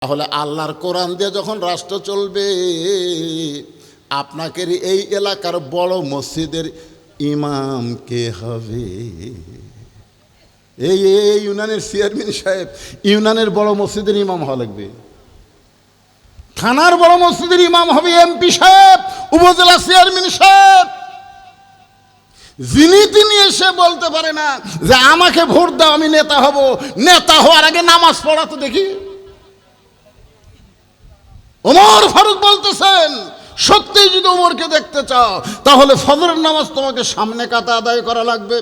তাহলে আল্লাহর কোরআন দিয়ে যখন রাষ্ট্র চলবে, আপনাকে এই এলাকার বড় মসজিদের ইমাম কে হবে? এই ইউনিয়নের চেয়ারম্যান সাহেব ইউনিয়নের বড় মসজিদের ইমাম হওয়া লাগবে। থানার বড় মসজিদের ইমাম হবে এমপি সাহেব, উপজেলা চেয়ারম্যান সাহেব। যিনি তিনি এসে বলতে পারে না যে আমাকে ভোট দাও আমি নেতা হব। নেতা হওয়ার আগে নামাজ পড়া তো দেখি। ওমর ফারুক বলতেছেন, সত্যি যদি ওমরকে দেখতে চাও তাহলে ফজরের নামাজ তোমাকে সামনে কাতারে আদায় করা লাগবে।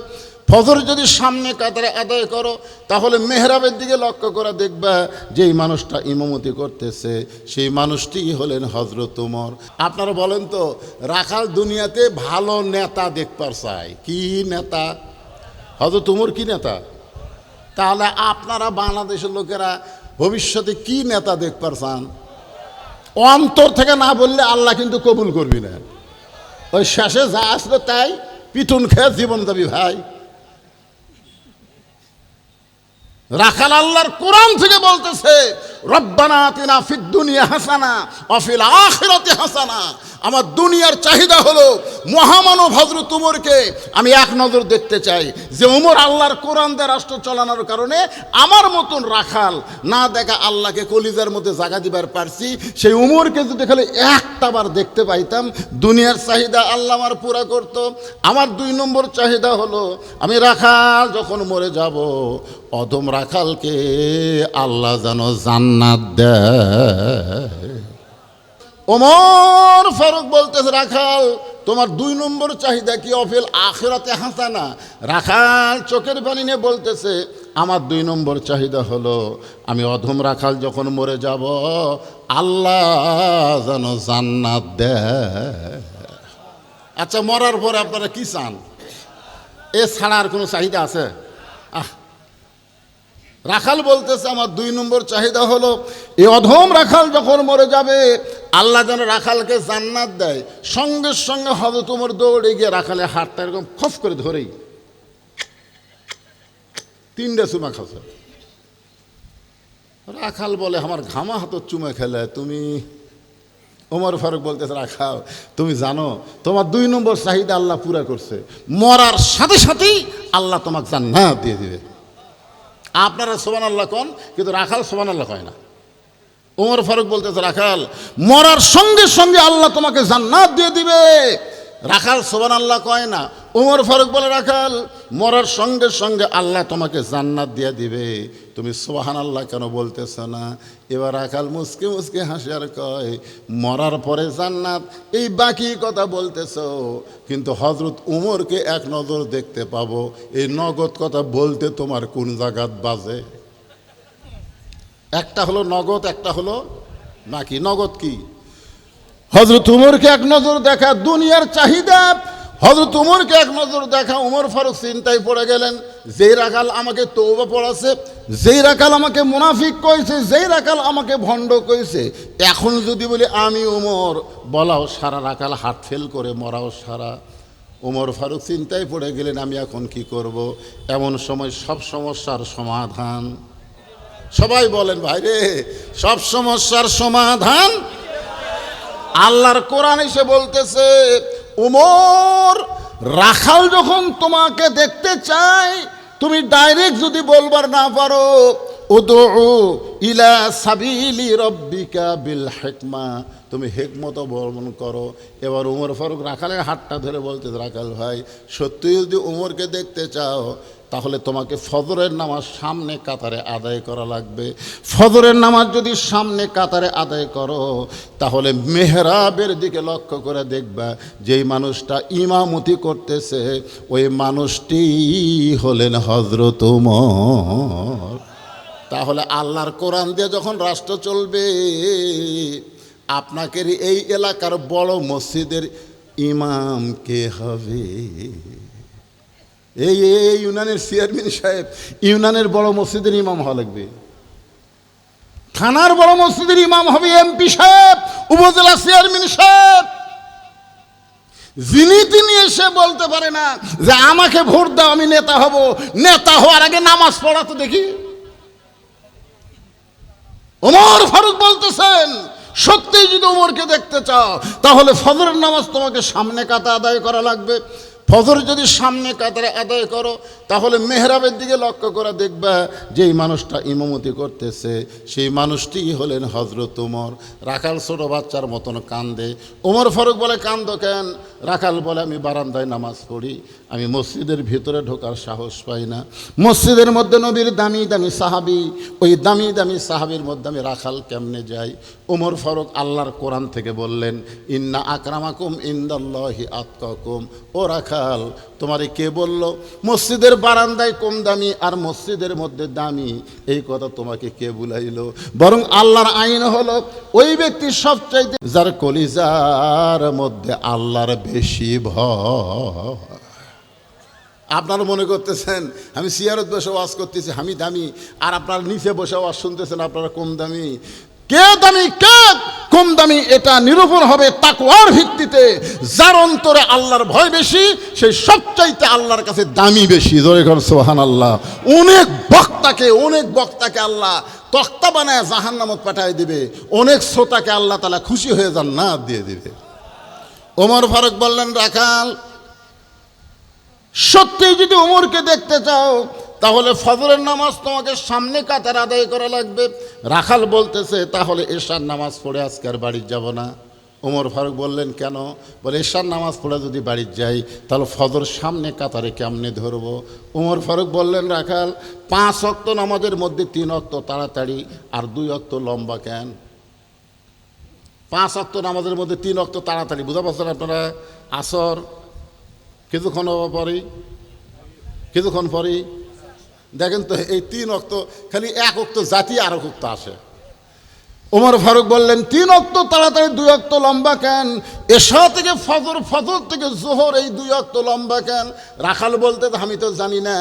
ফজর যদি সামনে কাতারে আদায় করো তাহলে মেহরাবের দিকে লক্ষ্য করে দেখবা যেই মানুষটা ইমামতি করতেছে সেই মানুষটি হলেন হযরত ওমর। আপনারা বলেন তো, রাখাল দুনিয়াতে ভালো নেতা দেখবার চাই। কি নেতা? হযরত ওমর কি নেতা? তাহলে আপনারা বাংলাদেশের লোকেরা ভবিষ্যতে কি নেতা দেখবার চান? অন্তর থেকে না বললে আল্লাহ কিন্তু কবুল করবি না। ওই শেষে যা আসলো তাই পিটুন খেয়ে জীবন যাবি ভাই। রাখাল আল্লাহর কোরআন থেকে বলতেছে, রব্বানা আতিনা ফিদ দুনিয়া হাসানা ওয়া ফিল আখিরাতি হাসানা। আমার দুনিয়ার চাহিদা হলো মহামানব হযরত ওমরকে আমি এক নজর দেখতে চাই, যে ওমর আল্লাহর কোরআন দিয়ে রাষ্ট্র চালানোর কারণে আমার মতন রাখাল না দেখা আল্লাহকে কলিজার মধ্যে জায়গা দিবার পারছি। সেই ওমরকে যদি খালি একটা বার দেখতে পাইতাম, দুনিয়ার চাহিদা আল্লাহ আমার পুরা করত। আমার 2 নম্বর চাহিদা হলো, আমি রাখাল যখন মরে যাব অদম রাখালকে আল্লাহ যেন জান্নাত দেয়। ওমর ফারুক বলতেছে, রাখাল তোমার 2 নম্বর চাহিদা কি? অফিল আখিরাতে হাসানা। রাখাল চোখের পানি নিয়ে বলতেছে, আমার 2 নম্বর চাহিদা হলো আমি অধম রাখাল যখন মরে যাব আল্লাহ যেন জান্নাত দেয়। আচ্ছা, মরার পরে আপনারা কি চান? এ ছাড়া আর কোনো চাহিদা আছে? রাখাল বলতেছে, আমার 2 নম্বর চাহিদা হলো এই অধম রাখাল যখন মরে যাবে আল্লাহ যেন রাখালকে জান্নাত দেয়। সঙ্গে সঙ্গে হযরত ওমর দৌড়ে গিয়ে রাখালের হাতটা এরকম খপ করে ধরেই 3টে চুমা খাচ্ছে। রাখাল বলে, আমার ঘামা হাতত চুমা খেলে তুমি? ওমর ফারুক বলতেছে, রাখাল তুমি জানো তোমার 2 নম্বর চাহিদা আল্লাহ পুরা করছে, মরার সাথে সাথেই আল্লাহ তোমাকে জান্নাত দিয়ে দিবে। আপনারা সুবহানাল্লাহ কোন, কিন্তু রাখাল সুবহানাল্লাহ কয় না। ওমর ফারুক বলতেছে, রাখাল মরার সঙ্গে সঙ্গে আল্লাহ তোমাকে জান্নাত দিয়ে দিবে। রাখাল সুবহানাল্লাহ কয় না। ওমর ফারুক বলে, রাখাল মরার সঙ্গে সঙ্গে আল্লাহ তোমাকে জান্নাত দিয়ে দিবে, তুমি সুবহানাল্লাহ কেন বলতেছ না? এবার রাখাল মুসকে মুসকে হাসি আর কয়, মরার পরে জান্নাত এই বাকি কথা বলতেছ, কিন্তু হযরত ওমরকে এক নজর দেখতে পাবো, এই নগদ কথা বলতে তোমার কোন জায়গাত বাজে? একটা হলো নগদ, একটা হলো বাকি। নগদ কি? হযরত ওমরকে এক নজর দেখা, দুনিয়ার চাহিদা। হযরত ওমরকে এক নজর দেখা। ওমর ফারুক চিন্তায় পড়ে গেলেন, যেই রাখাল আমাকে তওবা পড়াছে, যেই রাখাল আমাকে মুনাফিক কইছে, যেই রাখাল আমাকে ভণ্ড কইছে, এখন যদি বলি আমি ওমর, বলাও সারা, রাখাল হার্ট ফেল করে মরাও সারা। ওমর ফারুক চিন্তায় পড়ে গেলেন, আমি এখন কি করব? এমন সময় সব সমস্যার সমাধান, সবাই বলেন ভাইরে, সব সমস্যার সমাধান আল্লাহর কোরআন এসে বলতেছে, ওমর রাখাল যখন তোমাকে দেখতে চাই, তুমি ডাইরেক্ট যদি বলবার না পারো, উদউ ইলা সাবিলি রব্বিকা বিল হিকমা, তুমি হিকমত অবলম্বন করো। এবার ওমর ফারুক রাখালের হাতটা ধরে বলতেছে, রাখাল ভাই সত্যি যদি ওমরকে দেখতে চাও তাহলে তোমাকে ফজরের নামাজ সামনে কাতারে আদায় করা লাগবে। ফজরের নামাজ যদি সামনে কাতারে আদায় করো তাহলে মেহরাবের দিকে লক্ষ্য করে দেখবা যেই মানুষটা ইমামতি করতেছে ওই মানুষটি হলেন হযরত ওমর। তাহলে আল্লাহর কোরআন দিয়ে যখন রাষ্ট্র চলবে, আপনাকে এই এলাকার বড় মসজিদের ইমাম কে হবে? এই ইউনিয়নের চেয়ারম্যান সাহেব ইউনিয়নের বড় মসজিদের ইমাম হওয়া লাগবে। থানার বড় মসজিদের ইমাম হবে এমপি সাহেব, উপজেলা চেয়ারম্যান সাহেব। যিনি তিনি এসে বলতে পারে না যে আমাকে ভোট দাও আমি নেতা হব। নেতা হওয়ার আগে নামাজ পড়া তো দেখি। ওমর ফারুক বলতেছেন, সত্যি যদি ওমরকে দেখতে চাও তাহলে ফজরের নামাজ তোমাকে সামনে কাতারে আদায় করা লাগবে। ফজর যদি সামনে কাতারে আদায় করো তাহলে মেহরাবের দিকে লক্ষ্য করে দেখবা যেই মানুষটা ইমামতি করতেছে সেই মানুষটি হলেন হযরত ওমর। রাখাল ছোট বাচ্চার মতন কান্দে। ওমর ফারুক বলে, কান্দো কেন? রাখাল বলে, আমি বারান্দায় নামাজ পড়ি, আমি মসজিদের ভিতরে ঢোকার সাহস পাই না। মসজিদের মধ্যে নবীর দামি দামি সাহাবী, ওই দামি দামি সাহাবীর মধ্যে আমি রাখাল কেমনে যাই? ওমর ফারুক আল্লাহর কোরআন থেকে বললেন, ইন্না আকরামাকুম ইনদাল্লাহি আতকাকুম। ও রাখাল, তোমারে কে বলল মসজিদের বারান্দায় কম দামি আর মসজিদের মধ্যে দামি? এই কথা তোমাকে কে বুলাইল? বরং আল্লাহর আইন হলো ওই ব্যক্তি সবচাইতে যার কলিজার মধ্যে আল্লাহর বেশি ভয়। আপনারা মনে করতেছেন আমি সিয়ারত বসে ওয়াজ করতেছি, আমি দামি, আর আপনারা নিচে বসে ওয়াজ শুনতেছেন আপনারা কম দামি। কে দামি কে কম দামি এটা নিরূপণ হবে তাকওয়ার ভিত্তিতে। যার অন্তরে আল্লাহর ভয় বেশি সেই সবচাইতে আল্লাহর কাছে দামি বেশি। জোরে কর সুবহানাল্লাহ। অনেক বক্তাকে আল্লাহ তক্তা বানায় জাহান্নামত পাঠায় দিবে, অনেক শ্রোতাকে আল্লাহ তাআলা খুশি হয়ে জান্নাত দিয়ে দিবে। ওমর ফারুক বললেন, রাখাল, সত্যি যদি ওমরকে দেখতে চাও তাহলে ফজরের নামাজ তোমাকে সামনে কাতারে আদায় করা লাগবে। রাখাল বলতেছে, তাহলে এশার নামাজ পড়ে আজকে আর বাড়ি যাব না। ওমর ফারুক বললেন, কেন? বলে, এশার নামাজ পড়ে যদি বাড়ি যাই তাহলে ফজর সামনে কাতারে কেমনে ধরবো? ওমর ফারুক বললেন, রাখাল, 5 ওয়াক্ত নামাজের মধ্যে 3 ওয়াক্ত তাড়াতাড়ি আর 2 ওয়াক্ত লম্বা কেন? 5 ওয়াক্ত নামাজের মধ্যে 3 ওয়াক্ত তাড়াতাড়ি, বুঝা পাচ্ছেন আপনারা? আসর কিছুক্ষণ পরেই, কিছুক্ষণ পরেই দেখেন তো এই 3 ওয়াক্ত, খালি 1 ওয়াক্ত জাতি আর 1 ওয়াক্ত আসে। ওমর ফারুক বললেন, 3 ওয়াক্ত তাড়াতাড়ি 2 ওয়াক্ত লম্বা কেন? এশা থেকে ফজর, ফজর থেকে জোহর, এই 2 ওয়াক্ত লম্বা কেন? রাখাল বলতে, আমি তো জানি না।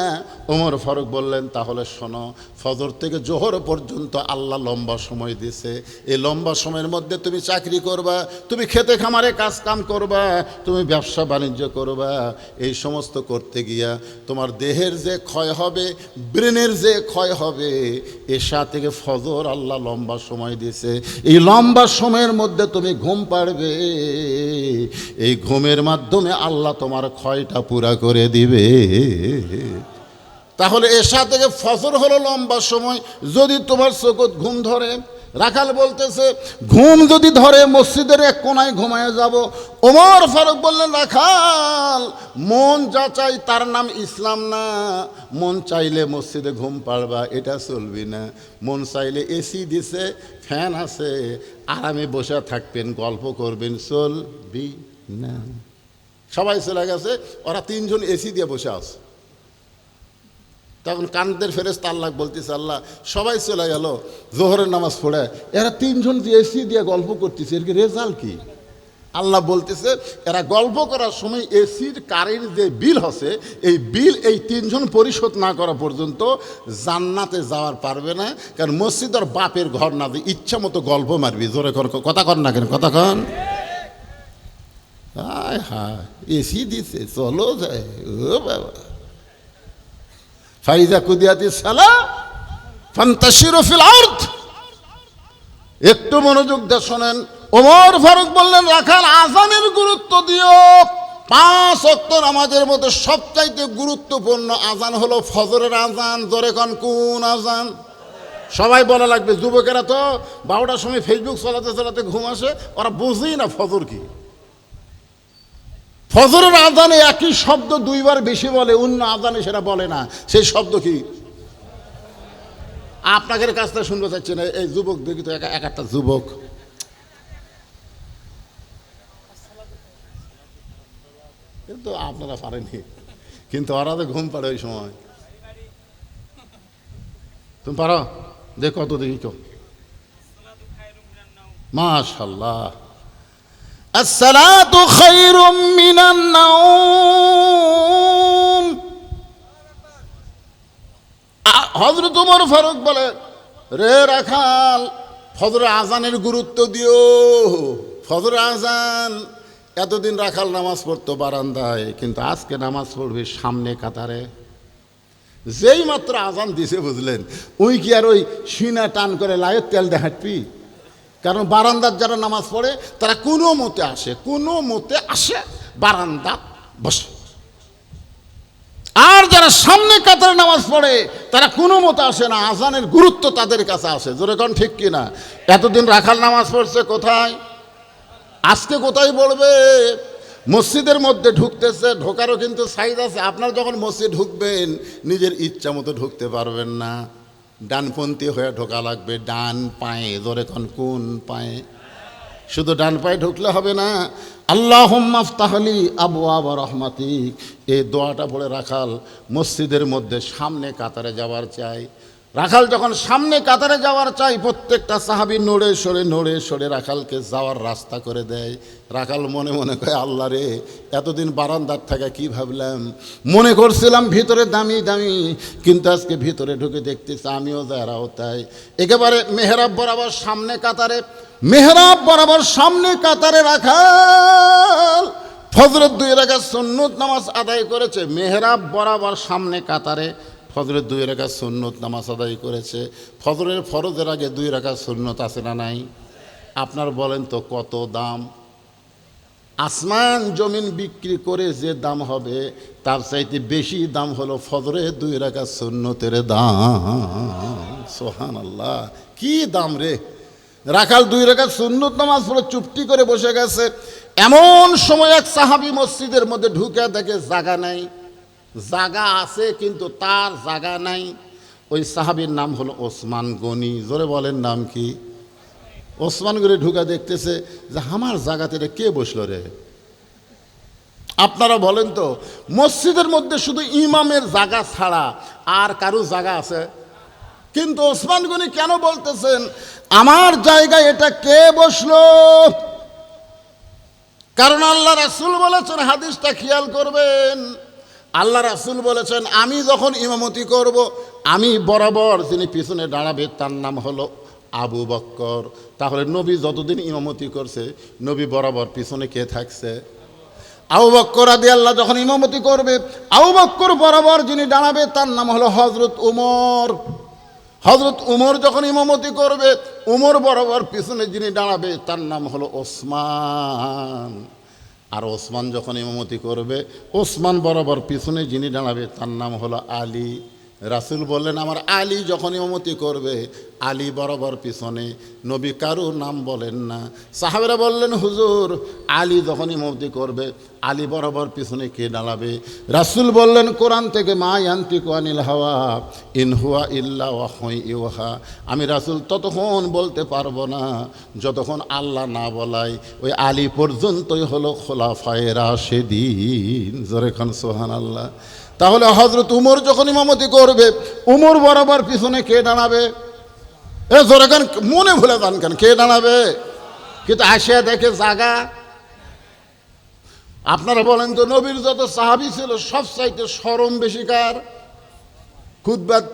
ওমর ফারুক বললেন, তাহলে শোনো, ফজর থেকে জোহর পর্যন্ত আল্লাহ লম্বা সময় দিয়েছে। এই লম্বা সময়ের মধ্যে তুমি চাকরি করবা, তুমি খেতে খামারে কাজ কাম করবা, তুমি ব্যবসা বাণিজ্য করবা। এই সমস্ত করতে গিয়া তোমার দেহের যে ক্ষয় হবে, ব্রেনের যে ক্ষয় হবে, এশা থেকে ফজর আল্লাহ লম্বা সময় দিয়েছে। এই লম্বা সময়ের মধ্যে তুমি ঘুম পাড়বে, এই ঘুমের মাধ্যমে আল্লাহ তোমার ক্ষয়টা পুরা করে দিবে। তাহলে এশা থেকে ফজর হলো লম্বা সময়। যদি তোমার চোখত ঘুম ধরে, রাখাল বলতেছে, ঘুম যদি ধরে মসজিদের এক কোনায় ঘুমায় যাব। ওমর ফারুক বললেন, রাখাল, মন যা চাই তার নাম ইসলাম না। মন চাইলে মসজিদে ঘুম পাড়বা, এটা চলবি না। মন চাইলে এসি দিছে, ফ্যান আছে, আরামে বসে থাকবেন, গল্প করবেন, চলবি না। সবাই চলে গেছে, ওরা 3 জন এসি দিয়ে বসে আছে। তখন কান্দের ফেরেশতা আল্লাহ বলতেছে, আল্লাহ, সবাই চলে গেল জোহরের নামাজ পড়ে, এরা 3 জন যে এসি দিয়ে গল্প করতেছে, এর কি রেজাল্ট কি? আল্লাহ বলতেছে, এরা গল্প করার সময় এসির কারেন্ট যে বিল হচ্ছে, এই বিল এই 3 জন পরিশোধ না করা পর্যন্ত জান্নাতে যাওয়ার পারবে না। কারণ মসজিদ আর বাপের ঘর না, যে ইচ্ছা মতো গল্প মারবি। জোরে কথা কন না কেন, কথা কন। হায় হায়, এসি দিছে, চলো যায়। ও বাবা, ফাইজা কুদিয়াতিস সালাহ ফান্তাশিরু ফিল আরদ। একটু মনোযোগ দিয়ে শোনেন। ওমর ফারুক বললেন, রাখাল, আজানের গুরুত্ব দিও। 5 ওয়াক্ত নামাজের মধ্যে সবচাইতে গুরুত্বপূর্ণ আজান হলো ফজরের আজান। জোরে কোন, কোন আজান? সবাই বলা লাগবে। যুবকেরা তো 12টার সময় ফেসবুক চালাতে চালাতে ঘুম আসে, ওরা বুঝেই না ফজর কি। ফজরের আজানে একই শব্দ 2 বার বেশি বলে, অন্য আজানে সেটা বলে না। সেই শব্দ কি? আপনাদের কাছ থেকে শুনতে চাচ্ছি না। এই যুবক দেখি তো, এক একটা যুবক, কিন্তু আপনারা পারেনি, কিন্তু ওরা তো ঘুম পাড়ে ওই সময়। তুমি পারো? দেখ কত, দেখি তো। মাশাআল্লাহ। আসসালাতু খায়রুম মিনান নাওম। হযরত ওমর ফারুক বলে, রে রাখাল, ফজরের আজানের গুরুত্ব দিও। ফজরের আজান, এতদিন রাখাল নামাজ পড়তো বারান্দায়, কিন্তু আজকে নামাজ পড়বে সামনে কাতারে। যেই মাত্র আজান দিছে বুঝলেন, ওই কি আর ওই সিনা টান করে লায়ের তেল দিয়ে হাঁটবি? কারণ বারান্দার যারা নামাজ পড়ে তারা কোনো মতে আসে বারান্দা বসে, আর যারা সামনে কাতারে নামাজ পড়ে তারা কোনো মতে আসে না, আজানের গুরুত্ব তাদের কাছে আসে। যেরকম ঠিক কিনা? এতদিন রাখাল নামাজ পড়ছে কোথায়, আজকে কোথায় পড়বে? মসজিদের মধ্যে ঢুকতেছে, ঢোকারও কিন্তু সাইজ আছে। আপনার যখন মসজিদ ঢুকবেন নিজের ইচ্ছা মতো ঢুকতে পারবেন না, ডানপন্থী হয়ে ঢোকা লাগবে, ডান পায়ে। জোরে কোন পায়ে? শুধু ডান পায়ে ঢুকলে হবে না। আল্লাহুম্মা আফতাহলি আবওয়াবা রাহমাতিক, এই দোয়াটা পড়ে রাখাল মসজিদের মধ্যে সামনে কাতারে যাওয়ার চাই। রাখাল যখন সামনে কাতারে যাওয়ার চাই, প্রত্যেকটা সাহাবী নড়ে সরে রাখালকে যাওয়ার রাস্তা করে দেয়। রাখাল মনে মনে কয়, আল্লাহ রে, এতদিন বারান্দার থেকে কি ভাবলাম, মনে করছিলাম ভিতরে দামি, কিন্তু আজকে ভিতরে ঢুকে দেখতেছি আমিও যারাও তাই। একেবারে মেহরাব বরাবর সামনে কাতারে রাখাল ফজরের 2 রাকাত সুন্নত নামাজ আদায় করেছে। মেহরাব বরাবর সামনে কাতারে ফজরের 2 রাকাত সুন্নত নামাজ আদায় করেছে। ফজরের ফরজের আগে 2 রাকাত সুন্নত আছে না নাই? আপনার বলেন তো কত দাম? আসমান জমিন বিক্রি করে যে দাম হবে তার চাইতে বেশি দাম হলো ফজরের 2 রাকাত সুন্নতের দাম। সুবহানাল্লাহ, কি দাম রে! রাখাল 2 রাকাত সুন্নত নামাজ পড়ে চুপটি করে বসে গেছে। এমন সময় এক সাহাবী মসজিদের মধ্যে ঢুকে দেখে জায়গা নাই, জায়গা আছে কিন্তু তার জায়গা নাই। ওই সাহাবীর নাম হলো ওসমান গনি। জোরে বলেন নাম কি? ওসমান গনি ঢুকে দেখতেছে যে আমার জায়গাতে কে বসলো রে? আপনারা বলেন তো, মসজিদের মধ্যে শুধু ইমামের জায়গা ছাড়া আর কারো জায়গা আছে? কিন্তু ওসমান গনি কেন বলতেছেন আমার জায়গায় এটা কে বসলো? কারণ আল্লাহ রাসূল বলেছেন, হাদিসটা খেয়াল করবেন, আল্লাহ রাসূল বলেছেন আমি যখন ইমামতি করব, আমি বরাবর যিনি পিছনে দাঁড়াবে তার নাম হলো আবু বকর। তাহলে নবী যতদিন ইমামতি করছে, নবী বরাবর পিছনে কে থাকছে? আবু বকর রাদিয়াল্লাহু যখন ইমামতি করবে, আবু বকর বরাবর যিনি দাঁড়াবে তার নাম হলো হযরত উমর। হযরত উমর যখন ইমামতি করবে, উমর বরাবর পিছনে যিনি দাঁড়াবে তার নাম হলো ওসমান। আর ওসমান যখন ইমামতি করবে, ওসমান বরাবর পিছনে যিনি দাঁড়াবে তার নাম হলো আলী। রাসূল বললেন আমার আলী যখন ইমামতি করবে, আলী বরাবর পিছনে। নবী কারো নাম বলেন না। সাহাবেরা বললেন হুজুর, আলী যখন ইমামতি করবে, আলী বরাবর পিছনে কে দাঁড়াবে? রাসূল বললেন কোরআন থেকে, মা ইয়ান্তিকু আনিল হাওয়া ইন হুয়া ইল্লা ওয়াহয়ুন ইউহা। আমি রাসূল ততক্ষণ বলতে পারবো না যতক্ষণ আল্লাহ না বলায়। ওই আলী পর্যন্তই হলো খোলাফায়ে রাশেদিন। জোরে খান সুবহানাল্লাহ। তাহলে হযরত উমর যখন ইমামতি করবে, উমর বরাবর পিছনে কে দাঁড়াবে? জোরে খান, মনে ভুলে যান কেন, কে দাঁড়াবে? কিন্তু আসিয়া দেখে জায়গা। আপনারা বলেন তো, নবীর যত সাহাবী ছিল সব চাইতে শরম বেশি কার?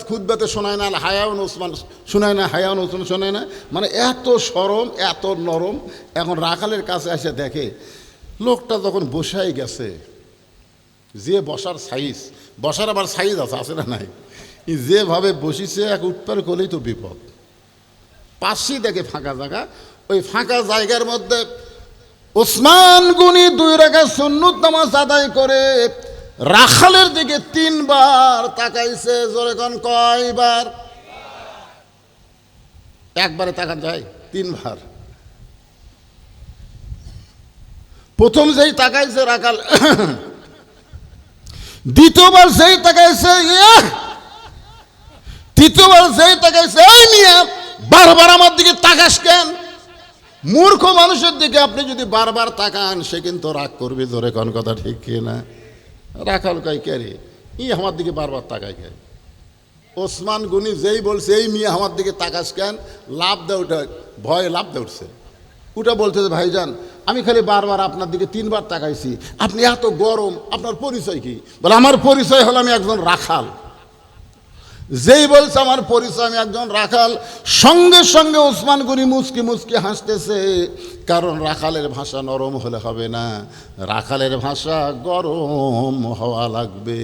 খুতবাতে শোনায় না হায়াউন ওসমান শোনায় না, হায়াউন ওসমান শোনায় না, মানে এত শরম, এত নরম। এখন রাখালের কাছে এসে দেখে লোকটা যখন বসাই গেছে, যে বসার সাইজ, বসার আবার সাইজ আছে না নাই? যেভাবে বসিছে এক উৎপার করলেই তো বিপদ। পাশেই দেখে ফাঁকা জায়গা, ওই ফাঁকা জায়গার মধ্যে ওসমান গনি 2 রাকাত সুন্নত নামাজ আদায় করে রাখালের দিকে 3 বার তাকাইছে। জোরে কোন কয়বার? একবারে তাকান যায়? 3 বার। প্রথম যেই তাকাইছে রাখাল, দ্বিতীয়বার যেই তাকাইছে, তৃতীয়বার যেই তাকাইছে, এই মিয়া বারবার আমার দিকে তাকাস কেন? মূর্খ মানুষের দিকে আপনি যদি বারবার তাকান, সে কিন্তু রাগ করবে। জোরে কোন কথা ঠিক কিনা? রাখাল কয় কে রে, আমার দিকে বারবার তাকায় কে? ওসমান গনি যেই বলছে এই মিয়া আমার দিকে তাকাস কেন, লাভ দেয় উঠে, ভয়ে লাভ দিয়ে উঠছে। ওটা বলতেছে ভাইজান আমি খালি বারবার আপনার দিকে 3 বার তাকাইছি, আপনি এত গরম, আপনার পরিচয় কি? বলে আমার পরিচয় হলো আমি একজন রাখাল। যেই বলছে আমার পরিচয় আমি একজন রাখাল, সঙ্গে সঙ্গে ওসমান গনি মুচকি হাসতেছে। কারণ রাখালের ভাষা নরম হলে হবে না, রাখালের ভাষা গরম হওয়া লাগবে।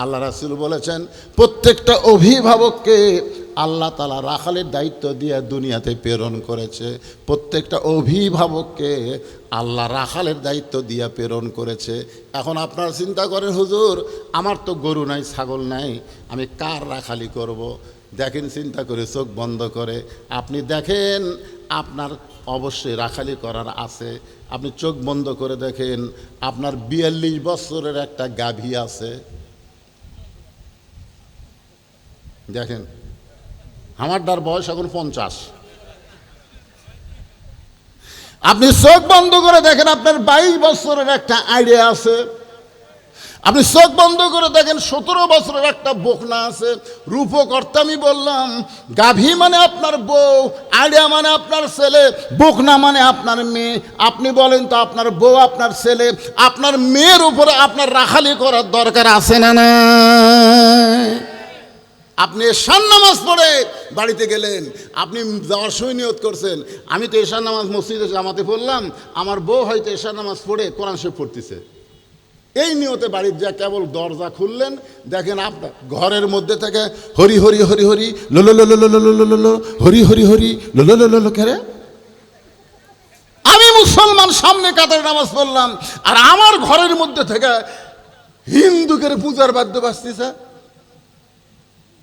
আল্লাহ রাসূল বলেছেন প্রত্যেকটা অভিভাবককে আল্লাহ তাআলা রাখালের দায়িত্ব দিয়ে দুনিয়াতে প্রেরণ করেছে। প্রত্যেকটা অভিভাবককে আল্লাহ রাখালের দায়িত্ব দিয়ে প্রেরণ করেছে। এখন আপনারা চিন্তা করেন, হুজুর আমার তো গরু নাই, ছাগল নাই, আমি কার রাখালি করব? দেখেন, চিন্তা করে চোখ বন্ধ করে আপনি দেখেন আপনার অবশ্যই রাখালি করার আছে। আপনি চোখ বন্ধ করে দেখেন আপনার ৪২ বছরের একটা গাভী আছে। দেখেন, আমারটার বয়স এখন ৫০। আপনি চোখ বন্ধ করে দেখেন আপনার ২২ বছরের একটা আইডিয়া আছে। আপনি চোখ বন্ধ করে দেখেন ১৭ বছরের একটা বকনা আছে। রূপকর্তা আমি বললাম, গাভী মানে আপনার বউ, আইডিয়া মানে আপনার ছেলে, বকনা মানে আপনার মেয়ে। আপনি বলেন তো আপনার বউ, আপনার ছেলে, আপনার মেয়ের উপরে আপনার রাখালি করার দরকার আছে না না? আপনি এশার নামাজ পড়ে বাড়িতে গেলেন, আপনি যাওয়ার সময় নিয়ত করছেন আমি তো এশার নামাজ মসজিদে জামাতে পড়লাম, আমার বউ হয়তো এশার নামাজ পড়ে কোরআন শরীফ পড়তেছে। এই নিয়তে বাড়ির যা কেবল দরজা খুললেন, দেখেন আপনার ঘরের মধ্যে থেকে হরি হরি হরি হরি লোলো লোলো লোলো লোলো লোলো হরি হরি হরি লোলো লোলো লোলো কেরে। আমি মুসলমান সামনে কাতারে নামাজ পড়লাম আর আমার ঘরের মধ্যে থেকে হিন্দুকের পূজার বাদ্য বাজতেছে।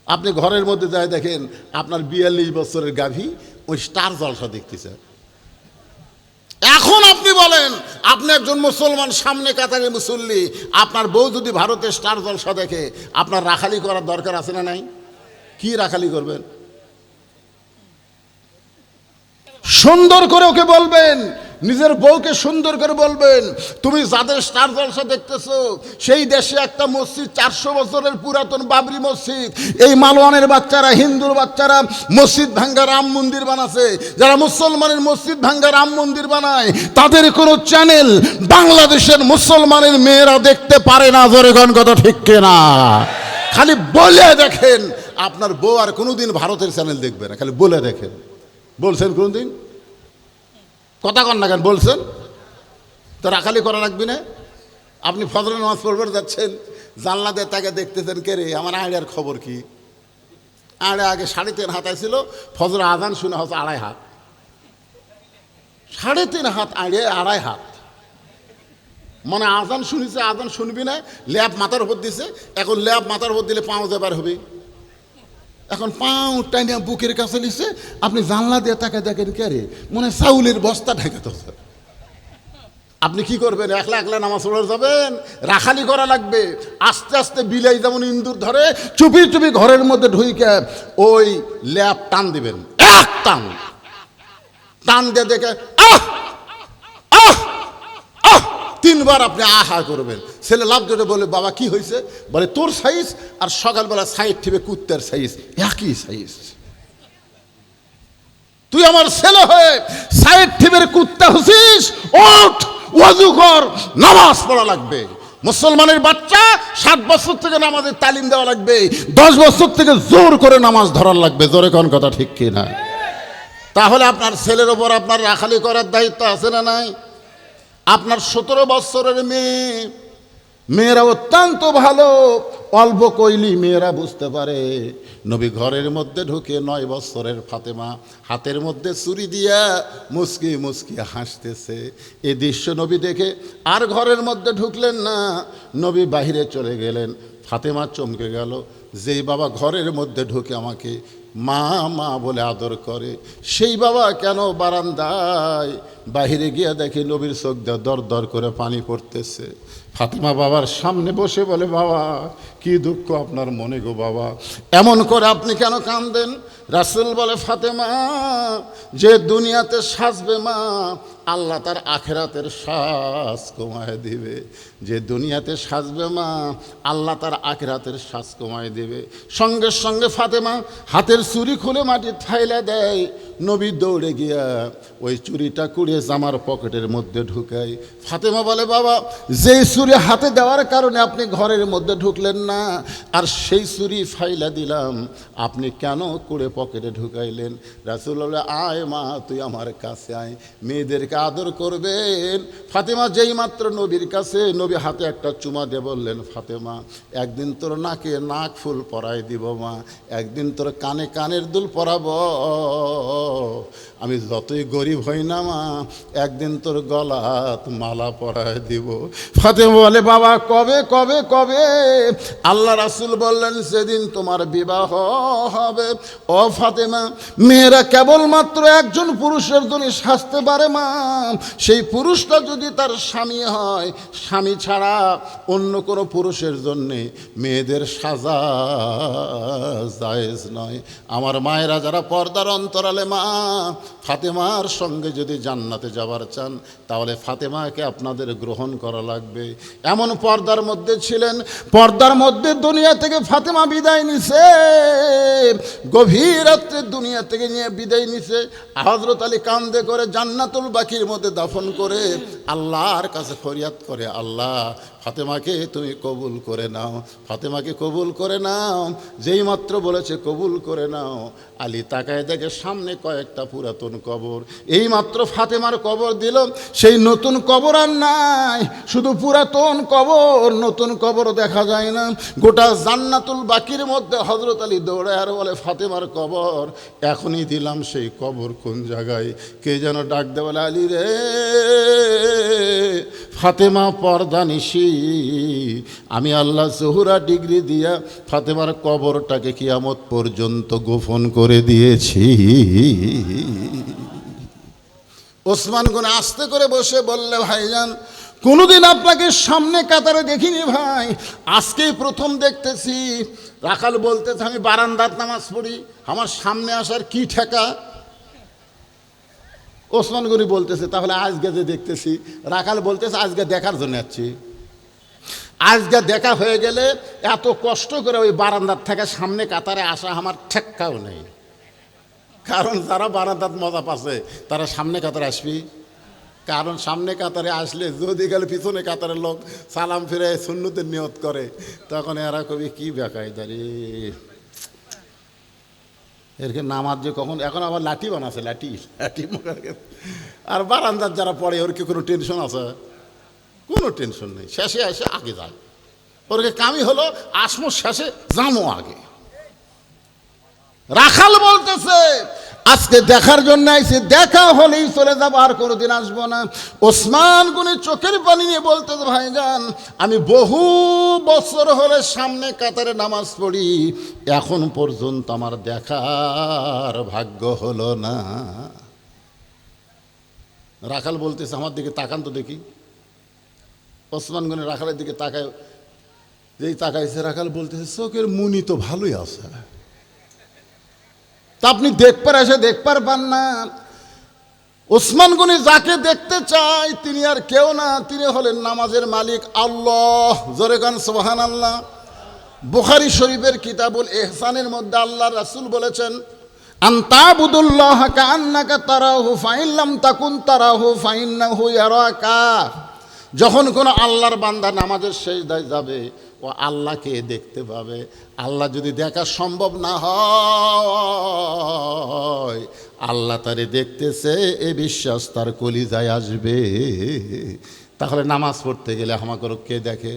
আপনি ঘরের মধ্যে যায় দেখেন আপনার ৪২ বছরের গাভী ওই স্টার জলসা দেখতেছে। এখন আপনি বলেন, আপনি একজন মুসলমান সামনে কাতারে মুসল্লি, আপনার বউ যদি ভারতের স্টার জলসা দেখে আপনার রাখালি করার দরকার আছে না নাই? কি রাখালি করবেন? সুন্দর করে ওকে বলবেন, নিজের বউকে সুন্দর করে বলবেন, তুমি যাদের স্টার জলসা দেখতেছো সেই দেশে একটা মসজিদ ৪০০ বছরের পুরাতন বাবরি মসজিদ, এই মালওয়ানের বাচ্চারা, হিন্দুর বাচ্চারা মসজিদ ভাঙ্গা রাম মন্দির বানাচ্ছে। যারা মুসলমানের মসজিদ ভাঙ্গা রাম মন্দির বানায় তাদের কোনো চ্যানেল বাংলাদেশের মুসলমানের মেয়েরা দেখতে পারে না। জোরে কোন কথা ঠিক কিনা? খালি বলে দেখেন, আপনার বউ আর কোনোদিন ভারতের চ্যানেল দেখবে না। খালি বলে দেখেন। বলছেন কোনদিন? কথা কন না কেন? বলছেন তো রাখালি করা রাখবি না? আপনি ফজরের নামাজ পড়বার যাচ্ছেন, জানলা দিয়ে তাকে দেখতেছেন, কে রে, আমার আইডিয়ার খবর কি? আইডিয়া আগে ৩.৫ হাত ছিল, ফজর আজান শুনে হচ্ছে ২.৫ হাত। ৩.৫ হাত আইডিয়া, ২.৫ হাত মানে আজান শুনেছে, আজান শুনবি না, ল্যাব মাথার উপর দিছে। এখন ল্যাব মাথার উপর দিলে পাও যাবার হবে। এখন পাও টাইনা বুকের কাছে নিছে, আপনি জানলা দিয়ে তাকে দেখেন, কে রে, মনে চাউলের বস্তা ঢেকাতেছে। আপনি কি করবেন? একলা একলা নামাজ পড়ে যাবেন? রাখালি করা লাগবে। আস্তে আস্তে বিলাই যেমন ইন্দুর ধরে, চুপি চুপি ঘরের মধ্যে ঢুইকে ওই ল্যাব টান দিবেন। এক টান টান দিয়ে দেখে আহ আহ আহ ৩ বার আপনি আহা করবেন। ছেলে লাভ ধরে বলে, বাবা কি হয়েছে? বলে, তোর সাইজ আর সকালবেলা সাইড ঠিবে কুত্তার সাইজ একই সাইজ। তুই আমার ছেলে হয়ে সাইড ঠিবের কুত্তা হচ্ছিস? ওঠ, ওয়াজু কর, নামাজ পড়া লাগবে। মুসলমানের বাচ্চা ৭ বছর থেকে নামাজের তালিম দেওয়া লাগবে, ১০ বছর থেকে জোর করে নামাজ ধরার লাগবে। জোরে কোন কথা ঠিক কিনা? তাহলে আপনার ছেলের ওপর আপনার রাখালি করার দায়িত্ব আছে না নাই? আপনার ১৭ বছরের মেয়েরা অত্যন্ত ভালো, অল্প কইলি মেয়েরা বুঝতে পারে। নবী ঘরের মধ্যে ঢুকে ৯ বছরের ফাতেমা হাতের মধ্যে ছুরি দিয়া মুচকি মুচকি হাসতেছে। এই দৃশ্য নবী দেখে আর ঘরের মধ্যে ঢুকলেন না, নবী বাহিরে চলে গেলেন। ফাতেমা চমকে গেল, যেই বাবা ঘরের মধ্যে ঢুকে আমাকে মা মা বলে আদর করে, সেই বাবা কেন বারান্দায়? বাহিরে গিয়ে দেখে নবীর চোখ দিয়ে দর দর করে পানি পড়তেছে। ফাতেমা বাবার সামনে বসে বলে, বাবা কি দুঃখ আপনার মনে গো বাবা, এমন করে আপনি কেন কাঁদেন? রাসূল বলে, ফাতেমা, যে দুনিয়াতে সাজবে মা, আল্লাহ তার আখেরাতের সাজ কমায় দিবে। যে দুনিয়াতে সাজবে মা, আল্লাহ তার আখেরাতের সাজ কমায় দিবে। সঙ্গে সঙ্গে ফাতেমা হাতের ছুরি খুলে মাটি ফাইলা দেয়, নবী দৌড়ে গিয়া ওই চুরিটা কুড়িয়ে জামার পকেটের মধ্যে ঢুকাই। ফাতেমা বলে, বাবা, যেই ছুরি হাতে দেওয়ার কারণে আপনি ঘরের মধ্যে ঢুকলেন না, আর সেই ছুরি ফাইলা দিলাম, আপনি কেন কুড়ে পকেটে ঢুকাইলেন? রাসূল বলে, আয় মা, তুই আমার কাছে আয়, মেয়েদেরকে আদর করবেন। ফাতেমা যেই মাত্র নবীর কাছে, নবী হাতে একটা চুমা দিয়ে বললেন, ফাতেমা, একদিন তোর নাকে নাক ফুল পরাই দিব মা, একদিন তোর কানে কানের দুল পরাবো, আমি যতই গরিব হই না মা, একদিন তোর গলাত মালা পরায় দিব। ফাতেমা বলে, বাবা, কবে কবে কবে? আল্লাহ রাসূল বললেন, সেদিন তোমার বিবাহ হবে। ও ফাতেমা, মেয়েরা কেবলমাত্র একজন পুরুষের জন্য সাজতে পারে মা, সেই পুরুষটা যদি তার স্বামী হয়, স্বামী ছাড়া অন্য কোনো পুরুষের জন্যে মেয়েদের সাজা জায়েজ নয়। আমার মায়েরা যারা পর্দার অন্তরালে মা, ফাতেমার সঙ্গে যদি জান্নাতে যাবার চান, তাহলে ফাতেমাকে আপনাদের গ্রহণ করা লাগবে। এমন পর্দার মধ্যে ছিলেন, পর্দার মধ্যে দুনিয়া থেকে ফাতেমা বিদায় নিছে, গভীর রাত্রে দুনিয়া থেকে নিয়ে বিদায় নিছে। হযরত আলী কান্দে করে জান্নাতুল বাকির মধ্যে দাফন করে আল্লাহর কাছে ফরিয়াদ করে, আল্লাহ, ফাতেমাকে তুমি কবুল করে নাও, ফাতেমাকে কবুল করে নাও। যেই মাত্র বলেছে কবুল করে নাও, আলী তাকায় দেখে সামনে কয়েকটা পুরাতন কবর। এই মাত্র ফাতেমার কবর দিল, সেই নতুন কবর আর নাই, শুধু পুরাতন কবর, নতুন কবর দেখা যায় না। গোটা জান্নাতুল বাকির মধ্যে হযরত আলী দৌড়ায় আর বলে, ফাতেমার কবর এখনই দিলাম, সেই কবর কোন জায়গায়? কে যেন ডাক দে, বলে, আলী রে, ফাতেমা পর্দা নিশি, আমি আল্লাহ জহুরা ডিগ্রি দিয়া ফাতেমার কবরটাকে কিয়ামত পর্যন্ত গোপন করে দিয়েছি। ওসমান গনি আস্তে করে বসে বললে, ভাইজান, কোনোদিন আপনাকে সামনে কাতারে দেখিনি ভাই, আজকেই প্রথম দেখতেছি। রাখাল বলতেছে, আমি বারান্দার নামাজ পড়ি, আমার সামনে আসার কি ঠেকা? ওসমান গনি বলতেছে, তাহলে আজকে যে দেখতেছি। রাখাল বলতেছে, আজকে দেখার জন্য যাচ্ছি, আজকে দেখা হয়ে গেলে এত কষ্ট করে ওই বারান্দার থেকে সামনে কাতারে আসা আমার ঠেক্কাও নেই। কারণ যারা বারান্দার মজা পাচ্ছে তারা সামনে কাতারে আসবি, কারণ সামনে কাতারে আসলে যদি গেলে পিছনে কাতারের লোক সালাম ফিরে সুন্নতের নিয়ত করে, তখন এরা কবি কি বেকায় দাঁড়িয়ে এরকে নামাজ যে কখন, এখন আবার লাঠি বানাচ্ছে, লাঠি লাঠি আর বারান্দার যারা পড়ে ওর কি কোনো টেনশন আছে? কোনো টেনশন নেই, শেষে এসে আগে যায়, ওরকে কামি হলো আসমো শেষে জামো আগে। রাখাল বলতেছে, আজকে দেখার জন্য আইছি, দেখা হলেই চলে যাবো, আর কোনোদিন আসবো না। ওসমান গনি চোখের পানি নিয়ে বলতেছে, ভাইজান, আমি বহু বছর হলে সামনে কাতারে নামাজ পড়ি, এখন পর্যন্ত আমার দেখার ভাগ্য হলো না। রাখাল বলতেছে, আমার দিকে তাকান তো দেখি। ওসমান গনি রাখালের দিকে তাকায়, যেই তাকাইছে, রাখাল বলতেছে, চোখের মুনি তো ভালোই আছে, তা আপনি দেখবার এসে দেখবার পান না। ওসমান গনি যাকে দেখতে চায় তিনি আর কেউ না, তিনি হলেন নামাজের মালিক আল্লাহ। জোরে গান সুবহানাল্লাহ। বুখারী শরীফের কিতাবুল ইহসানের মধ্যে আল্লাহ রাসূল বলেছেন, আনতাবুদুল্লাহ কাআন্নাকা তারাহু ফাইন লাম তাকুন তারাহু ফাইন্নাহু ইয়ারাকা। যখন কোনো আল্লাহর বান্দা নামাজের সিজদায় যাবে, ও আল্লাহকে দেখতে পাবে। আল্লাহ যদি দেখা সম্ভব না হয়, আল্লাহ তারে দেখতেছে এ বিশ্বাস তার কলিজায় আসবে। তাহলে নামাজ পড়তে গেলে আমাকে কে দেখে?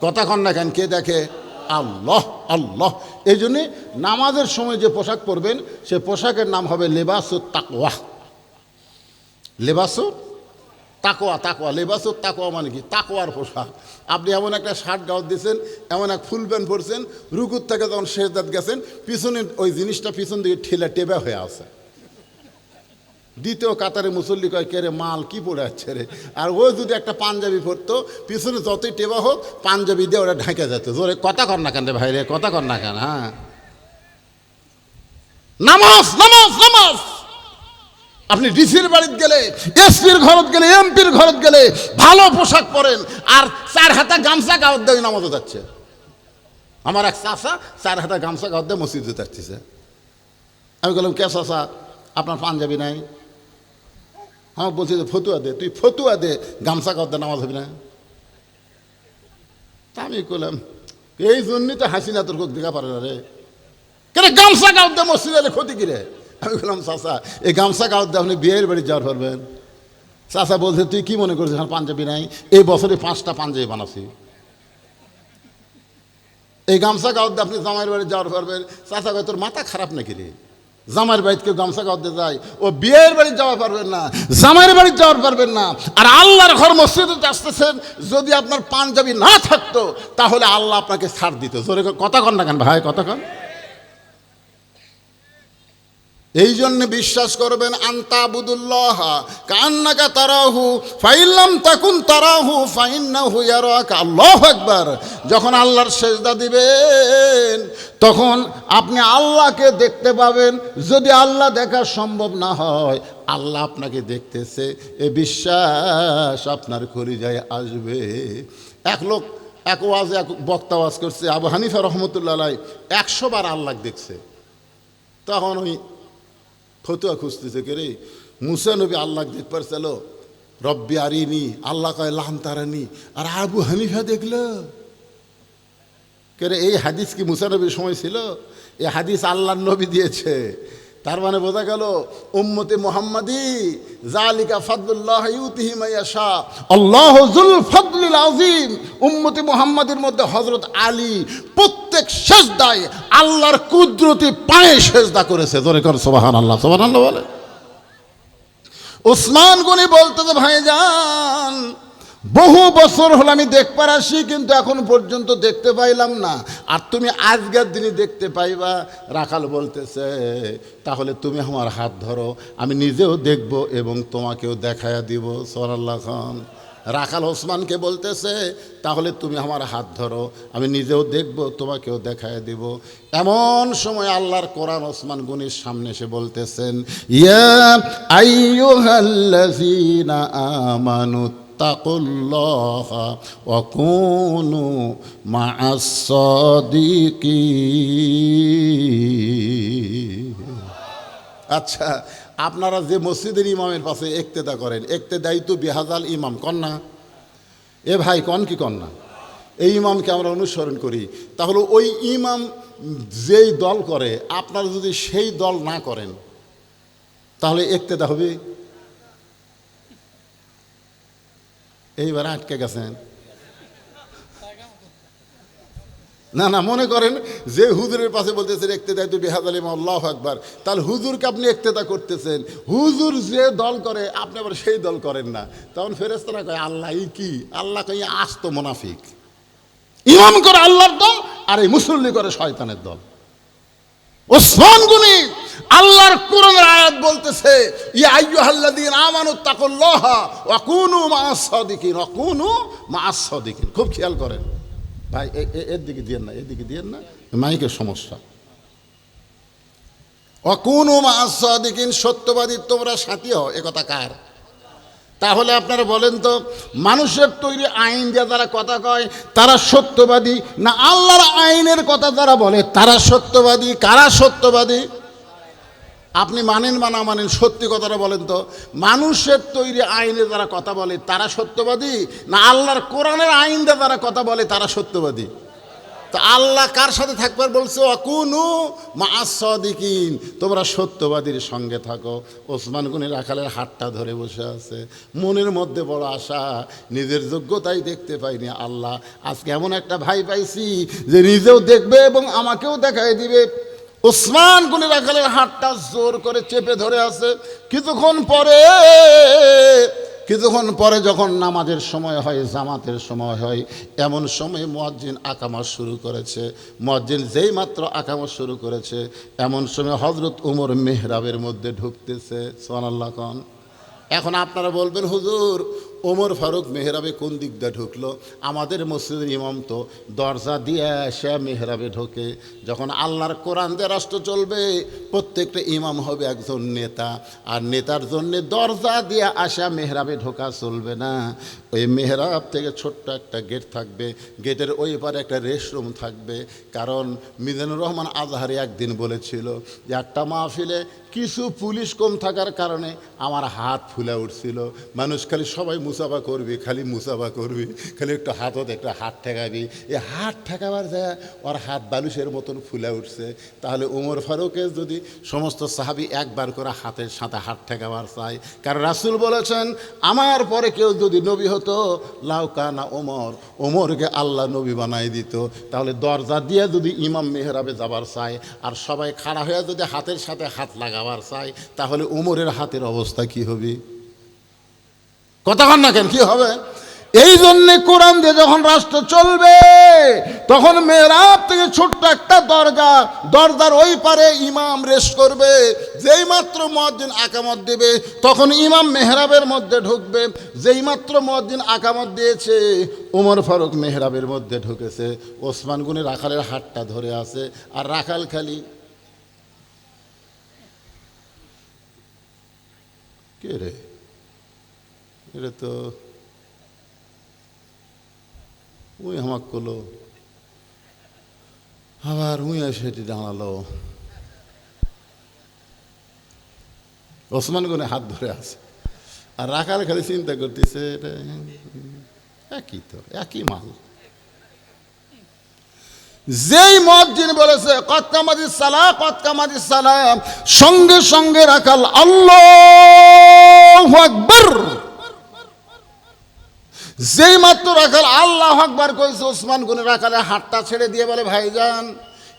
কথা কন না কেন? কে দেখে? আল্লাহ। আল্লাহ। এই জন্যে নামাজের সময় যে পোশাক পরবেন সে পোশাকের নাম হবে লেবাসুত তাকওয়া। লেবাসুত তাকওয়া। তাকওয়া, লেবাসুত তাকওয়া মানে কি? তাকওয়ার পোশাক। আপনি এমন একটা শার্ট গাউট দিয়েছেন, এমন এক ফুল প্যান্ট পরছেন, রুকুর থেকে যখন সেজদাত গেছেন, পিছনে ওই জিনিসটা পিছন দিকে ঠেলা টেবা হয়ে আছে। দ্বিতীয় কাতারে মুসল্লি কয়, কে রে মাল কি পড়ে যাচ্ছে রে? আর ও যদি একটা পাঞ্জাবি পরতো, পিছনে যতই টেবা হোক পাঞ্জাবি দিয়ে ওরা ঢাকে যেত। জোরে কথা কর না কেন রে ভাই রে, কথা কর না কেন? হ্যাঁ, নামাজ নামাজ নামাজ। আপনি ডিসির বাড়িতে গেলে, এসপির ঘরত গেলে, এমপির ঘরত গেলে ভালো পোশাক পরেন, আর 4 হাতা গামছা গাওয়ার দিয়ে নামাজও যাচ্ছে। আমার এক চাষা 4 হাতা গামছা গাওয়ার দিয়ে মসজিদে যাচ্ছে। আমি বললাম, কে চাষা? আপনার পাঞ্জাবি নাই? হ্যাঁ, বলছি যে ফতুয়া দে, তুই ফতুয়া দে, গামছা কাঁধে নামাজ হবি না। তা আমি করলাম, এই জন্যই তো হাসিনা তোর কোক দেখা পারে না রে, কেন গামছা কাঁধে মসজিদে ক্ষতি কিরে? আমি বললাম, চাচা এই গামছা কাঁধে আপনি বিয়ের বাড়ি যাওয়ার পারবেন? চাচা বলছে, তুই কি মনে করছিস আমার পাঞ্জাবি নাই? এই বছরে 5টা পাঞ্জাবি বানাচ্ছি, এই গামছা কাঁধে আপনি জামাইয়ের বাড়ি যাওয়ার পারবেন? চাচা কয়, তোর মাথা খারাপ নাকি রে? জামাইয়ের বাড়িতে কেউ গামছা কাঁধে যায়? ও বিয়ের বাড়ি যাওয়া পারবেন না, জামাইয়ের বাড়ি যাওয়ার পারবেন না, আর আল্লাহর ঘর মসজিদে আসতেছেন। যদি আপনার পাঞ্জাবি না থাকতো তাহলে আল্লাহ আপনাকে ছাড় দিত। জোরে কথা কন না কেন ভাই, কথা কন। এই জন্য বিশ্বাস করবেন, আনতাবুদুল্লাহ কান্নাকা তারাহু ফাইল্লাম তাকুন তারাহু ফাইন্নাহু ইয়ারাকা। আল্লাহু আকবার। যখন আল্লাহর সেজদা দিবেন তখন আপনি আল্লাহকে দেখতে পাবেন। যদি আল্লাহ দেখা সম্ভব না হয়, আল্লাহ আপনাকে দেখতেছে, এ বিশ্বাস আপনার কলিজায় আসবে। এক লোক এক ওয়াজে এক বক্তা ওয়াজ করছে, আবু হানিফা রহমতুল্লাহ আলাইহি 100 বার আল্লাহ দেখছে। তখন ওই ফতুয়া খুঁজতেছে, কে রে মুসা নবী আল্লাহ দেখ পারছিল, রব্বি আরিনি, আল্লাহ কয় লাম তারানি, আর আবু হানিফা দেখলো। কে রে, এই হাদিস কি মুসা নবীর সময় ছিল? এই হাদিস আল্লাহর নবী দিয়েছে। তার মানে বোঝা গেল উম্মতে মুহাম্মাদি জালিকা ফাদলুল্লাহ ইউতিহি মান ইয়াশা, আল্লাহু যুল ফাদলিল আযীম। উম্মতে মুহাম্মাদের মধ্যে হযরত আলী প্রত্যেক সেজদায় আল্লাহর কুদরতি পায়ে সেজদা করেছে। জোরে কর সুবহানাল্লাহ, সুবহানাল্লাহ বলে। ওসমান গনি বলতে, যে ভাইজান বহু বছর হলো আমি দেখবার আসি, কিন্তু এখন পর্যন্ত দেখতে পাইলাম না, আর তুমি আজকের দিনই দেখতে পাইবা। রাখাল বলতেছে, তাহলে তুমি আমার হাত ধরো, আমি নিজেও দেখব এবং তোমাকেও দেখায়া দিব। সুবহানাল্লাহ খান। রাখাল ওসমানকে বলতেছে, তাহলে তুমি আমার হাত ধরো, আমি নিজেও দেখব, তোমাকেও দেখায় দিব। এমন সময় আল্লাহর কোরআন ওসমান গনির সামনে এসে বলতেছেন, ইয়া আইয়ুহাল্লাযীনা আমানু তাকুল্লাহ ওয়া কুনু মা'আস সাদিকিন। আচ্ছা, আপনারা যে মসজিদের ইমামের পাশে ইক্তেদা করেন, ইক্তেদাই তো বিহাজাল ইমাম কন না? এ ভাই কন কি কন না? এই ইমামকে আমরা অনুসরণ করি। তাহলে ওই ইমাম যেই দল করে, আপনারা যদি সেই দল না করেন তাহলে ইক্তেদা হবে? এইবার আটকে গেছেন। না না, মনে করেন যে হুজুরের পাশে বলতেছেন ইক্তেদাই তো বিহাজাল ইমাম, আল্লাহু আকবার, তাহলে হুজুরকে আপনি ইক্তেদা করতেছেন। হুজুর যে দল করে আপনি আবার সেই দল করেন না। তখন ফেরেশতারা কয়, আল্লাহ ই কি? আল্লাহ কয়, আস্ত মুনাফিক। ইমাম করে আল্লাহর দল, আর এই মুসল্লি করে শয়তানের দল। ওসমান গনি আল্লাহর কোরআনের আয়াত বলতেছে, ইয়া আইয়ুহাল্লাযীনা আমানু তাকুল্লাহ ওয়া কুনু মা'আস সাদিকিন, ওয়া কুনু মা'আস সাদিকিন। খুব খেয়াল করেন ভাই, এর দিকে দিয়েন না, এদিকে দিয়েন না, মাইকের সমস্যা। ওয়া কুনু মা'আস সাদিকিন, সত্যবাদী তোমরা সাথী হও, এ কথা কার? তাহলে আপনারা বলেন তো, মানুষের তৈরি আইন দিয়ে যারা কথা কয় তারা সত্যবাদী, না আল্লাহর আইনের কথা যারা বলে তারা সত্যবাদী? কারা সত্যবাদী? আপনি মানেন বা না মানেন, সত্যি কথাটা বলেন তো, মানুষের তৈরি আইনে যারা কথা বলে তারা সত্যবাদী, না আল্লাহর কোরআনের আইন দিয়ে যারা কথা বলে তারা সত্যবাদী? তো আল্লাহ কার সাথে থাকবার বলছে? ওয়াকুনু মা'আস সাদিকিন, তোমরা সত্যবাদীর সঙ্গে থাকো। ওসমান গনি রাখালের হাতটা ধরে বসে আছে, মনের মধ্যে বড় আশা, নিজের যোগ্যতাই দেখতে পাইনি, আল্লাহ আজকে এমন একটা ভাই পাইছি যে নিজেও দেখবে এবং আমাকেও দেখাই দিবে। ওসমান গনি রাখালের হাতটা জোর করে চেপে ধরে আছে। কিছুক্ষণ পরে যখন নামাজের সময় হয়, জামাতের সময় হয়, এমন সময় মুয়াজ্জিন আকামত শুরু করেছে। মুয়াজ্জিন যেই মাত্র আকামত শুরু করেছে, এমন সময় হযরত উমর মেহরাবের মধ্যে ঢুকতেছে। সুবহানাল্লাহ খান। এখন আপনারা বলবেন, হুজুর ওমর ফারুক মেহরাবে কোন দিক দিয়ে ঢুকলো? আমাদের মসজিদের ইমাম তো দরজা দিয়ে সে মেহরাবে ঢোকে। যখন আল্লাহর কোরআন দিয়ে রাষ্ট্র চলবে, প্রত্যেকটা ইমাম হবে একজন নেতা, আর নেতার জন্য দরজা দিয়ে আসা মেহরাবে ঢোকা চলবে না। ওই মেহরাব থেকে ছোট্ট একটা গেট থাকবে, গেটের ওই পারে একটা রেস্টরুম থাকবে। কারণ মিজানুর রহমান আজহারি একদিন বলেছিল যে একটা মাহফিলে কিছু পুলিশ কম থাকার কারণে আমার হাত ফুলে উঠছিল। মানুষ খালি সবাই মুসাফা করবি, খালি মুসাফা করবি, খালি একটু হাতত একটা হাত ঠেকাবি। এই হাত ঠেকাবার যায় ওর হাত বালুশের মতন ফুলে উঠছে। তাহলে ওমর ফারুকের যদি সমস্ত সাহাবি একবার করে হাতের সাথে হাত ঠেকাবার চায়, কারণ রাসূল বলেছেন আমার পরে কেউ যদি নবী হতো লাউকানা ওমর, ওমরকে আল্লাহ নবী বানাই দিত। তাহলে দরজা দিয়ে যদি ইমাম মেহরাবে যাবার চায় আর সবাই খাড়া হয়ে যদি হাতের সাথে হাত লাগাবার চায়, তাহলে ওমরের হাতের অবস্থা কি হবে? কথা বল না কেন, কি হবে? এই জন্যে কোরআন দিয়ে যখন রাষ্ট্র চলবে তখন মেহরাব থেকে ছোট্ট একটা দরজা, দরজার ওই পারে ইমাম রেস্ট করবে। যেই মাত্র মুয়াজ্জিন আকামত দেবে তখন ইমাম মেহরাবের মধ্যে ঢুকবে। যেই মাত্র মুয়াজ্জিন আকামত দিয়েছে ওমর ফারুক মেহরাবের মধ্যে ঢুকেছে। ওসমান গনি রাখালের হাতটা ধরে আছে, আর রাখাল খালি কে রে, এটা তো উই হামাক করলো, আবার উই সেটি দাঁড়ালো। ওসমান গনি হাত ধরে আছে, আর রাখাল খালি চিন্তা করতেছে এটা একই তো, একই মাল। যেই মুয়াজ্জিন বলেছে কদ কামাতিস সালাহ, কদ কামাতিস সালাহ, সঙ্গে সঙ্গে রাখাল আল্লাহু আকবার। যেই মাত্র রাখাল আল্লাহু আকবার কইছে, ওসমান গনি রাখালের হাতটা ছেড়ে দিয়ে বলে ভাইজান,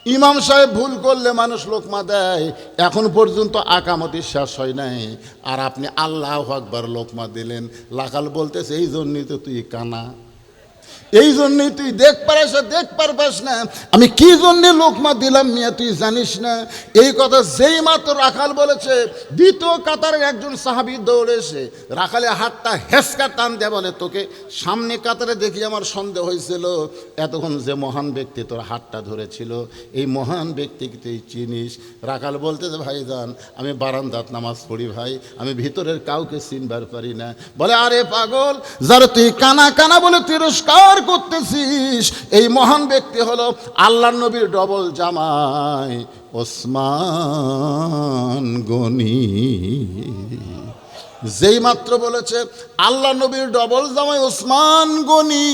ইমাম সাহেব ভুল করলে মানুষ লোকমা দেয়, এখন পর্যন্ত আকামতি শেষ হয় নাই, আর আপনি আল্লাহু আকবার লোকমা দিলেন। রাখাল বলতেছে এই জন্যই তো তুই কানা, এই জন্যই তুই দেখ পারপাস না আমি কি জন্যে লোকমা দিলাম মিয়া, তুই জানিস না? এই কথা যেই মাত্র রাখাল বলেছে, দ্বিতীয় কাতারের একজন সাহাবী দৌড়ে এসে রাখালের হাতটা হেসকা টান দেয়, বলে তোকে সামনে কাতারে দেখি আমার সন্দেহ হয়েছিল, এতক্ষণ যে মহান ব্যক্তি তোর হাতটা ধরেছিল এই মহান ব্যক্তিকে তুই চিনিস? রাখাল বলতেছে ভাইজান আমি বারান্দাত নামাজ পড়ি ভাই, আমি ভিতরের কাউকে চিনবার পারি না। বলে আরে পাগল, যারা তুই কানা কানা বলে তিরস্কার করতেছিস, এই মহান ব্যক্তি হলো আল্লাহর নবীর ডবল জামাই ওসমান গনি। যেই মাত্র বলেছে আল্লাহ নবীর ডবল জামাই ওসমান গনি,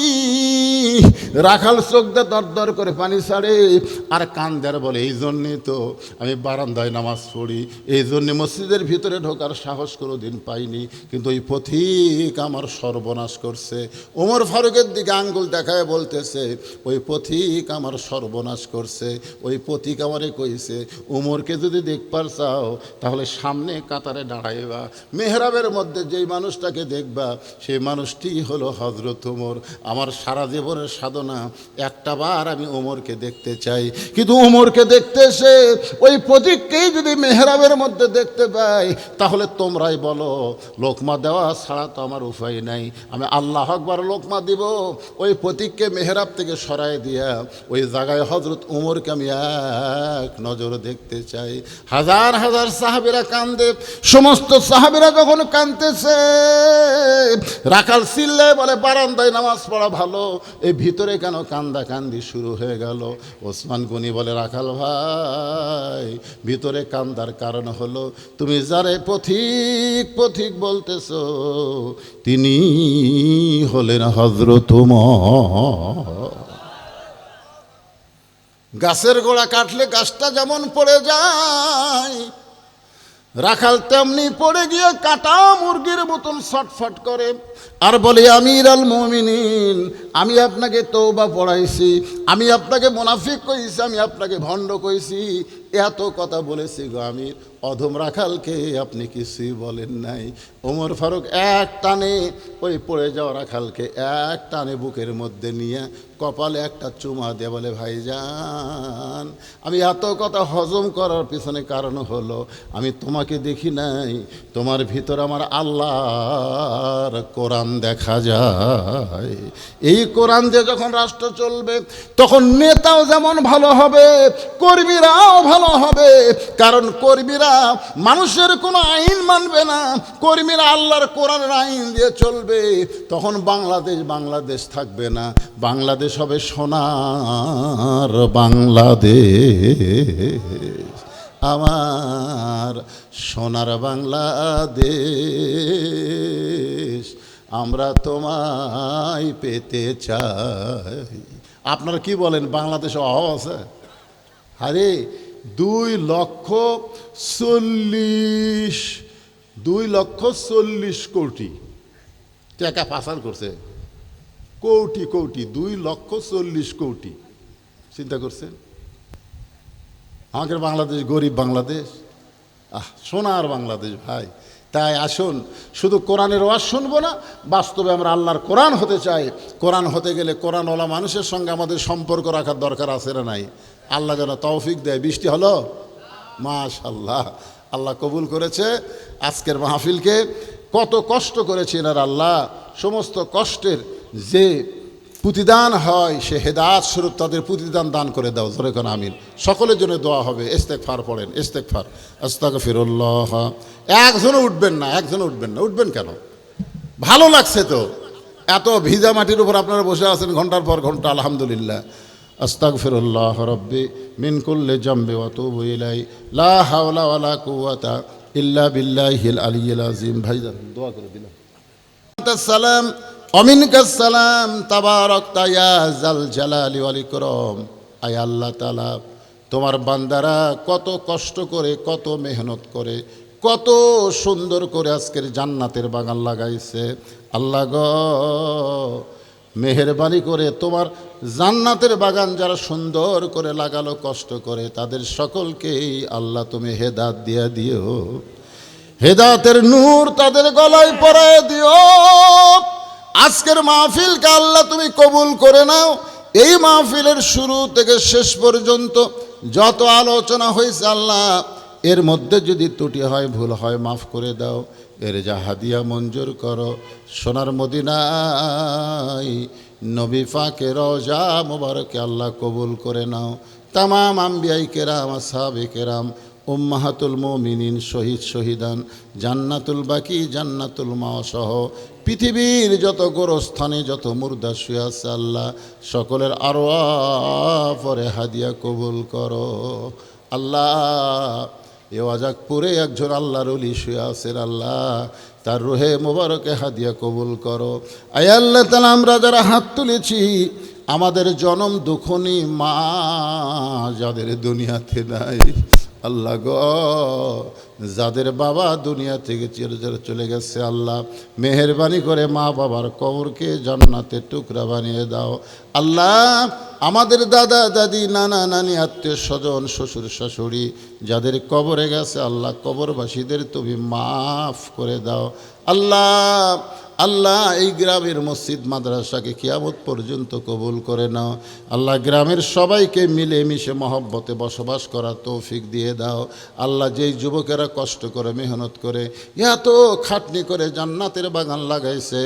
রাখাল চোখ দিয়ে দর দর করে পানি ছাড়ে আর কান্দার বলে এই জন্যই তো আমি বারান্দায় নামাজ পড়ি, এই জন্যে মসজিদের ভিতরে ঢোকার সাহস কোনো দিন পাইনি, কিন্তু ওই পথিক আমার সর্বনাশ করছে। ওমর ফারুকের দিকে আঙ্গুল দেখায় বলতেছে ওই পথিক আমার সর্বনাশ করছে, ওই পথিক আমারে কইছে ওমরকে যদি দেখবার চাও তাহলে সামনে কাতারে দাঁড়াইবা, মেহরাবের মধ্যে যেই মানুষটাকে দেখবা সেই মানুষটি হলো হযরত ওমর। আমার সারা জীবনের সাধনা একটাবার আমি ওমরকে দেখতে চাই, কিন্তু ওমরকে দেখতে এসে ওই প্রতীককেই যদি মেহরাবের মধ্যে দেখতে পাই তাহলে তোমরাই বলো লোকমা দেওয়া ছাড়া তো আমার উপায় নাই, আমি আল্লাহু আকবার লোকমা দিব। ওই প্রতীককে মেহরাব থেকে সরাই দিয়া ওই জায়গায় হযরত ওমরকে আমি এক নজর দেখতে চাই। হাজার হাজার সাহাবীরা কান্দে, সমস্ত সাহাবীরা যখন কাঁদতেছে রাখাল চিল্লায় বলে বারান্দায় নামাজ পড়া ভালো, এই ভিতরে কেন কান্দা কান্দি শুরু হয়ে গেল? ওসমান গনি বলে রাখাল ভাই, ভিতরে কান্দার কারণ হলো তুমি যারে পথিক পথিক বলতেছো তিনি হলেন হযরত ওমর। গাছের গোড়া কাটলে গাছটা যেমন পড়ে যায়, রাখাল তেমনি পড়ে গিয়ে কাটা মুরগির মতন ছটফট করে আর বলে আমির আল মুমিনিন, আমি আপনাকে তওবা পড়াইছি, আমি আপনাকে মুনাফিক কইছি, আমি আপনাকে ভণ্ড কইছি, এত কথা বলেছি গো আমির, অধম রাখালকে আপনি কিছুই বলেন নাই। ওমর ফারুক এক টানে ওই পড়ে যাওয়া রাখালকে এক টানে বুকের মধ্যে নিয়ে কপালে একটা চুমা দিয়ে বলে ভাইজান, আমি এত কথা হজম করার পিছনে কারণ হলো আমি তোমাকে দেখি নাই, তোমার ভিতর আমার আল্লাহর কোরআন দেখা যায়। এই কোরআন দিয়ে যখন রাষ্ট্র চলবে তখন নেতাও যেমন ভালো হবে, কর্মীরাও ভালো হবে, কারণ কর্মীরা মানুষের কোনো আইন মানবে না, কর্মীরা আল্লাহর কোরআনের আইন দিয়ে চলবে। তখন বাংলাদেশ থাকবে না, বাংলাদেশ হবে সোনার বাংলাদেশ। আমার সোনার বাংলাদেশ, আমরা তোমায় পেতে চাই। আপনারা কি বলেন, বাংলাদেশে অভাব আছে? আরে 2,40,000 কোটি টাকা পাচার করছে। কোটি কোটি, 2,40,000 কোটি। চিন্তা করছেন? আমাদের বাংলাদেশ গরিব বাংলাদেশ, সোনার বাংলাদেশ ভাই। তাই আসুন, শুধু কোরআনের ওয়াজ শুনবো না, বাস্তবে আমরা আল্লাহর কোরআন হতে চাই। কোরআন হতে গেলে কোরআনওয়ালা মানুষের সঙ্গে আমাদের সম্পর্ক রাখার দরকার আছে না নাই? আল্লাহ যেন তৌফিক দেয়। বৃষ্টি হলো? মাশাআল্লাহ, আল্লাহ কবুল করেছে আজকের মাহফিলকে। কত কষ্ট করেছে এনার আল্লাহ, সমস্ত কষ্টের যে প্রতিদান হয় সে হেদায়েত স্বরূপ তাদের প্রতিদান দান করে দাও। জোরে কোন আমিন। সকলের জন্য দোয়া হবে। ইস্তেগফার পড়েন, ইস্তেগফার, আস্তাগফিরুল্লাহ। একজনও উঠবেন না, একজনও উঠবেন না। উঠবেন কেন? ভালো লাগছে তো, এত ভিজা মাটির উপর আপনারা বসে আছেন ঘন্টার পর ঘন্টা। আলহামদুলিল্লাহ। আস্তাগফিরুল্লাহ রাব্বি মিন কুল্লি জামবি ওয়া তুবু ইলাই, লা হাওলা ওয়ালা কুওয়াতা ইল্লা বিল্লাহিল আলিয়্যিল আযীম। ভাইজান দোয়া করে দিলাম। সালাম অমিনকাস সালাম তাবারাকতা ইয়া জাল জালালি ওয়াল ইকরাম। আয় আল্লাহ তাআলা, তোমার বান্দারা কত কষ্ট করে, কত মেহনত করে, কত সুন্দর করে আজকের জান্নাতের বাগান লাগাইছে। আল্লাহ গো, মেহেরবানি করে তোমার জান্নাতের বাগান যারা সুন্দর করে লাগালো কষ্ট করে, তাদের সকলকেই আল্লাহ তুমি হেদায়েত দিয়ে দিও। হেদায়েতের নূর তাদের গলায় পরায় দিও। আজকের মাহফিলকে আল্লাহ তুমি কবুল করে নাও। এই মাহফিলের শুরু থেকে শেষ পর্যন্ত যত আলোচনা হয়েছে আল্লাহ, এর মধ্যে যদি ত্রুটি হয়, ভুল হয়, মাফ করে দাও। এর যা হাদিয়া মঞ্জুর করো। সোনার মদিনায় নবী পাকের রওজা মুবারকে আল্লাহ কবুল করে নাও। তামাম আম্বিয়াই কেরাম, আসহাবে কেরাম, উম্মাহাতুল মুমিনিন, শহীদ শহীদান, জান্নাতুল বাকি, জান্নাতুল মাওয়া সহ পৃথিবীর যত গোরস্থানে যত মুর্দা শুয়ে আছে আল্লাহ, সকলের আরওয়াহ পরে হাদিয়া কবুল করো। আল্লাহ, এ ওয়াজাকপুরে একজন আল্লাহর ওলি শুয়ে আছেন আল্লাহ, তার রুহে মোবারকে হাদিয়া কবুল করো। আয় আল্লাহ তাআলা, আমরা যারা হাত তুলেছি, আমাদের জনম দুঃখনী মা যাদের দুনিয়াতে নাই আল্লাহ গো, যাদের বাবা দুনিয়া থেকে চিরতরে চলে গেছে আল্লাহ, মেহেরবানি করে মা বাবার কবরকে জান্নাতের টুকরা বানিয়ে দাও। আল্লাহ, আমাদের দাদা দাদি, নানা নানি, আত্মীয় স্বজন, শ্বশুর শাশুড়ি যাদের কবরে গেছে আল্লাহ, কবরবাসীদের তুমি মাফ করে দাও। আল্লাহ আল্লাহ, এই গ্রামের মসজিদ মাদ্রাসাকে কিয়ামত পর্যন্ত কবুল করে নাও। আল্লাহ, গ্রামের সবাইকে মিলে মিশে মহব্বতে বসবাস করার তৌফিক দিয়ে দাও। আল্লাহ, যেই যুবকেরা কষ্ট করে মেহনত করে এত খাটনি করে জান্নাতের বাগান লাগাইছে,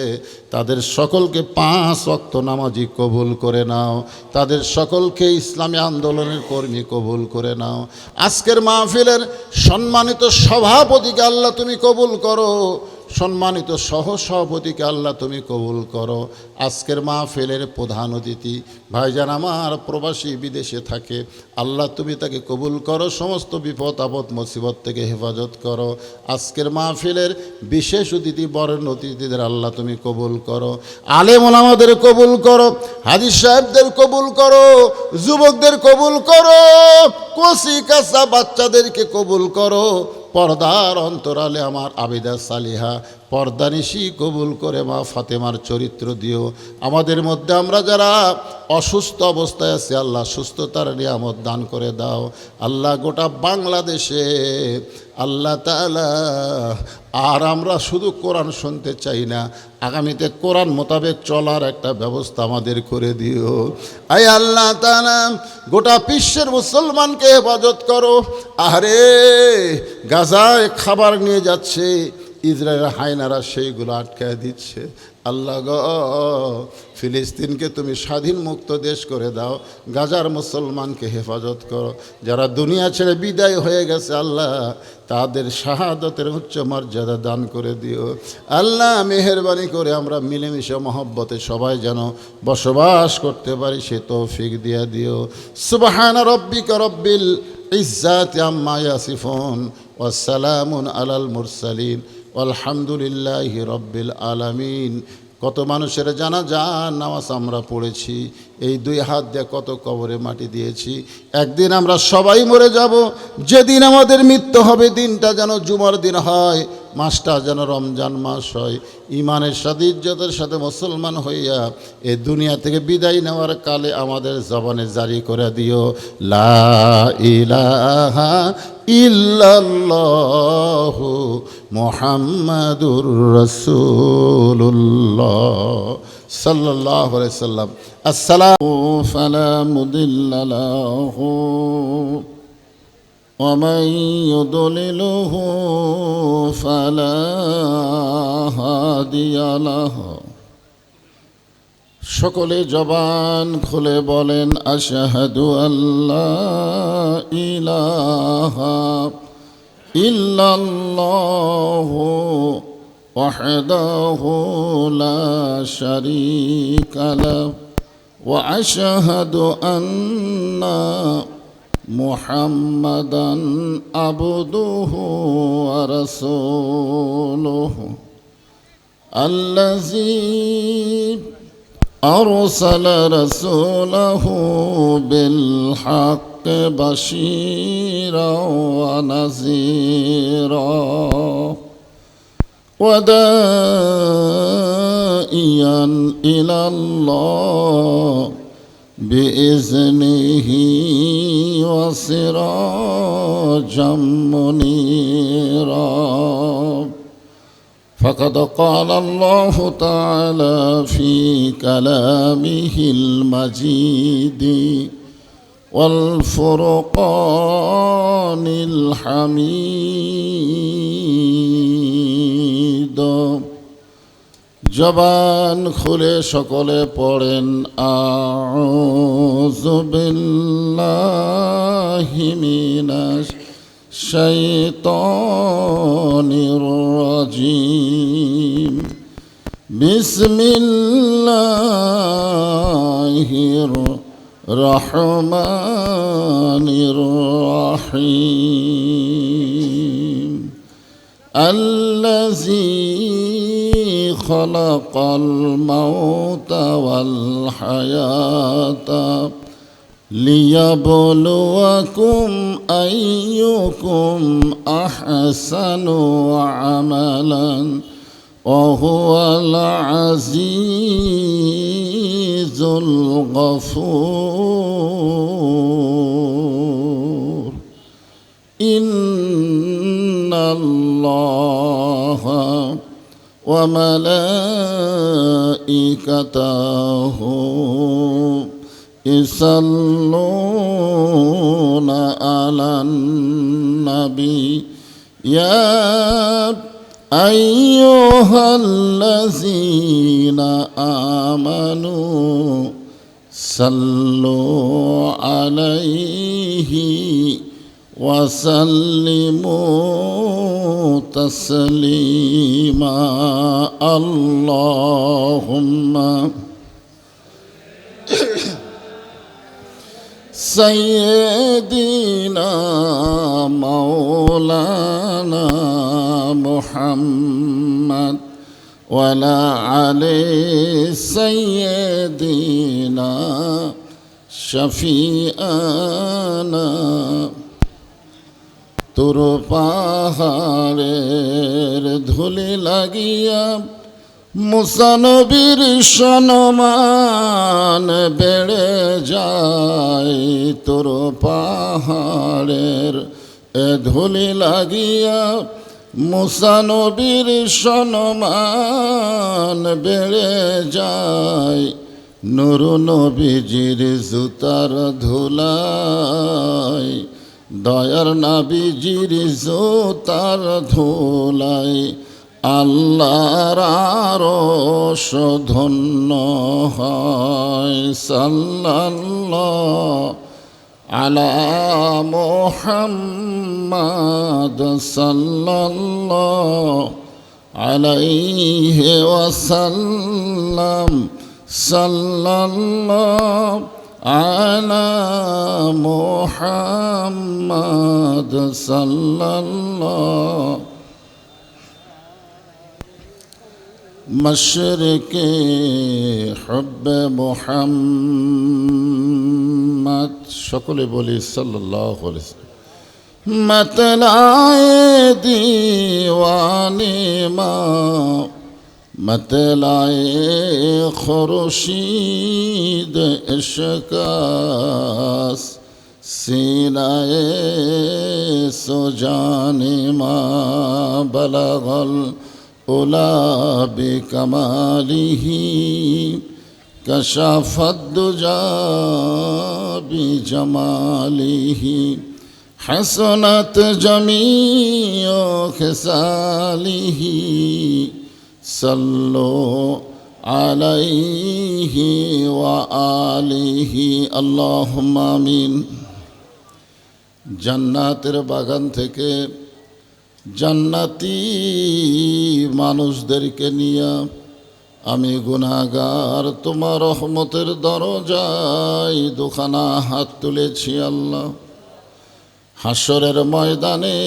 তাদের সকলকে 5 ওয়াক্ত নামাজি কবুল করে নাও। তাদের সকলকে ইসলামী আন্দোলনের কর্মী কবুল করে নাও। আজকের মাহফিলের সম্মানিত সভাপতিকে আল্লাহ তুমি কবুল করো। সম্মানিত সহসভাপতিকে আল্লাহ তুমি কবুল করো। আজকের মাহফিলের প্রধান অতিথি ভাইজান আমার প্রবাসী বিদেশে থাকে, আল্লাহ তুমি তাকে কবুল করো। সমস্ত বিপদ আপদ মুসিবত থেকে হেফাজত করো। আজকের মাহফিলের বিশেষ অতিথি বরেণ্য অতিথিদের আল্লাহ তুমি কবুল করো। আলেম ওলামাদের কবুল করো, হাজী সাহেবদের কবুল করো, যুবকদের কবুল করো, কচি কাঁচা বাচ্চাদেরকে কবুল করো। পর্দার অন্তরালে আমার আবিদা সালিহা পর্দানিশি কবুল করে মা ফাতেমার চরিত্র দিও। আমাদের মধ্যে আমরা যারা অসুস্থ অবস্থায় আছি আল্লাহ, সুস্থতার নিয়ামত দান করে দাও। আল্লাহ, গোটা বাংলাদেশে আল্লাহ তাআলা আর আমরা শুধু কোরআন শুনতে চাই না, আগামীতে কোরআন মোতাবেক চলার একটা ব্যবস্থা আমাদের করে দিও। আয় আল্লাহ তাআলা, গোটা বিশ্বের মুসলমানকে হেফাজত করো। আরে গাজায় খাবার নিয়ে যাচ্ছে, ইসরায়েলের হায়নারা সেইগুলো আটকায় দিচ্ছে। আল্লাহ গো, ফিলিস্তিনকে তুমি স্বাধীন মুক্ত দেশ করে দাও। গাজার মুসলমানকে হেফাজত করো। যারা দুনিয়া ছেড়ে বিদায় হয়ে গেছে আল্লাহ, তাদের শাহাদতের উচ্চ মর্যাদা দান করে দিও। আল্লাহ, মেহেরবানি করে আমরা মিলেমিশে মহব্বতে সবাই যেন বসবাস করতে পারি, সে তৌফিক দিয়া দিও। সুবহান রাব্বিকা রব্বিল ইজ্জাতি আম্মা ইয়াসিফুন ওয়া সালামুন আলাল মুরসালিন আলহামদুলিল্লাহি রাব্বিল আলামিন। কত মানুষের জানাজা নামাজ আমরা পড়েছি, এই দুই হাত দিয়ে কত কবরে মাটি দিয়েছি। একদিন আমরা সবাই মরে যাব। যেদিন আমাদের মৃত্যু হবে দিনটা যেন জুমার দিন হয়, মাসটা যেন রমজান মাস হয়। ইমানের সাথে ইজ্জতের সাথে মুসলমান হইয়া এই দুনিয়া থেকে বিদায় নেওয়ার কালে আমাদের জবানে জারি করে দিও লা ইলাহা ইল্লাল্লাহু মুহাম্মাদুর রাসূলুল্লাহ সাল্লাল্লাহু আলাইহি সাল্লাম। আসসালামু ফালা মুদিল্লা লাহু ওয়া মান ইউদ্লিলহু ফালা হাদিয়া লাহু। সকলে জবান খুলে বলেন আশহাদু আল্লা ইলাহা ইল্লাল্লাহু ওয়াহদাহু লা শারীকা লাহু ওয়া আশহাদু আন্না মুহাম্মাদান আবদুহু ওয়া রাসূলুহু আল্লাযী أرسل رسوله بالحق بشيرا ونذيرا وداعيا إلى الله بإذنه وسراجا منيرا فقد قال الله تعالى في كلامه المجيد والفرقان الحميد। জবান খুলে সকলে পড়েন আউযু বিল্লাহি মিনাশ শাইতানির রাজিম বিসমিল্লাহির রহমানির রহিম আল্লাযী খালাকাল মাউতা ওয়াল হায়াতা লিয়াবলুয়াকুম আইয়ুকুম আহসানু আমালান ওয়া হুয়াল আজিজুল গফুর। ইন্নাল্লাহা ওয়া মালাইকাতাহু ইসাল্লুনা আলান নবী ইয়া আইয়ুহাল্লাযীনা আমানু সাল্লু আলাইহি ওয়া সাল্লিমু তাসলিমা। আল্লাহুম্মা সাইয়্যিদিনা মাওলানা মুহাম্মদ ওয়া আলা আলি সাইয়্যিদিনা শফিআনা। তোর পাহাড়ের ধুলি লাগিয়া মুসা নবীর সম্মান বেড়ে যায়। তোর পাহাড়ের ধুলি লাগিয়া মুসা নবীর সম্মান বেড়ে যায়। নূর নবীজির জুতার ধুলাই দয়ার নবীজির জুতার ধুলাই আল্লাহর আরশ ধন্য হয়। সাল্লাল্লাহু আলা মুহাম্মাদ সাল্লাল্লাহু আলাইহি ওয়াসাল্লাম। সাল্লাল্লাহু على محمد صلى الله مشرق حب محمد সকলে বলি সাল্লাল্লাহু আলাইহি ওয়াসাল্লাম मतलाए दीवानी माँ मतलाए खुर्शीद इश्क़ास सीनाए सुजानी माँ बलगल उला बिकमालिही कशाफत दुजा बिजमालिही हसनत जमीओ खिसालिही सल्लो अलैहि व आलिहि अल्लाहुम्मा आमीन। জান্নাতের বাগান থেকে জান্নাতি মানুষদেরকে নিয়ে আমি গুনাহগার তোমার রহমতের দরজায় দুখানা হাত তুলেছি আল্লাহ। হাসরের ময়দানে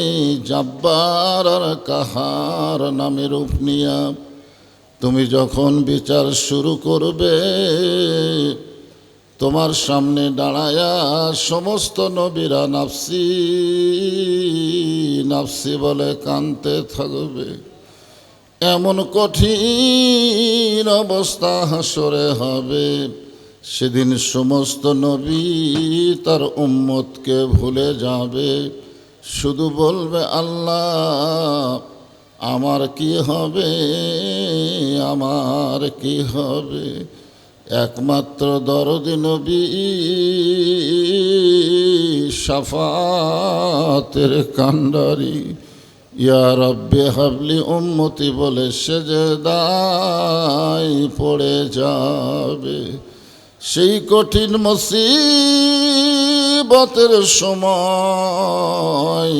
জব্বার আর কাহার নামে রূপ নিয়া তুমি যখন বিচার শুরু করবে তোমার সামনে দাঁড়ায়া সমস্ত নবীরা নাফসি নাফসি বলে কাঁদতে থাকবে। এমন কঠিন অবস্থা হাসরে হবে, সেদিন সমস্ত নবী তার উম্মতকে ভুলে যাবে, শুধু বলবে আল্লাহ আমার কি হবে, আমার কি হবে। একমাত্র দরদি নবী শাফাতের কান্ডারি ইয়া রব্বে হাবলি উম্মতি বলে সেজদায় পড়ে যাবে। সেই কঠিন মুসিবতের সময়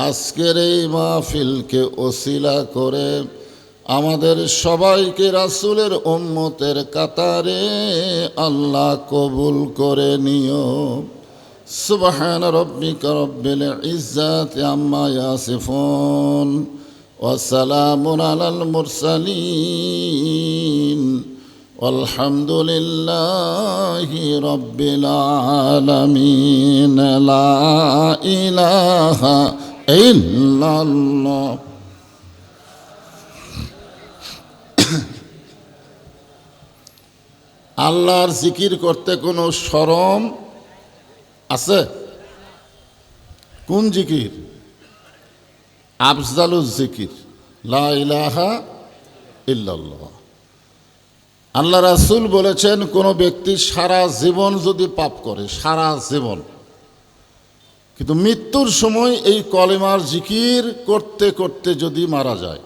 আজকের এই মাহফিলকে ওসিলা করে আমাদের সবাইকে রাসূলের উম্মতের কাতারে আল্লাহ কবুল করে নিও। সুবহান রাব্বিকা রব্বিল ইজ্জাতি আম্মা ইয়াসিফুন ওয়া সালামুন আলাল মুরসালিন والحمد لله رب العالمين لا إله إلا الله। আল্লাহর জিকির করতে কোনো শরম আছে? কোন জিকির? আফজালুজ জিকির লা ইলাহা ইল্লাল্লাহ। আল্লাহ রাসূল বলেছেন কোনো ব্যক্তি সারা জীবন যদি পাপ করে, সারা জীবন, কিন্তু মৃত্যুর সময় এই কলেমার জিকির করতে করতে যদি মারা যায়,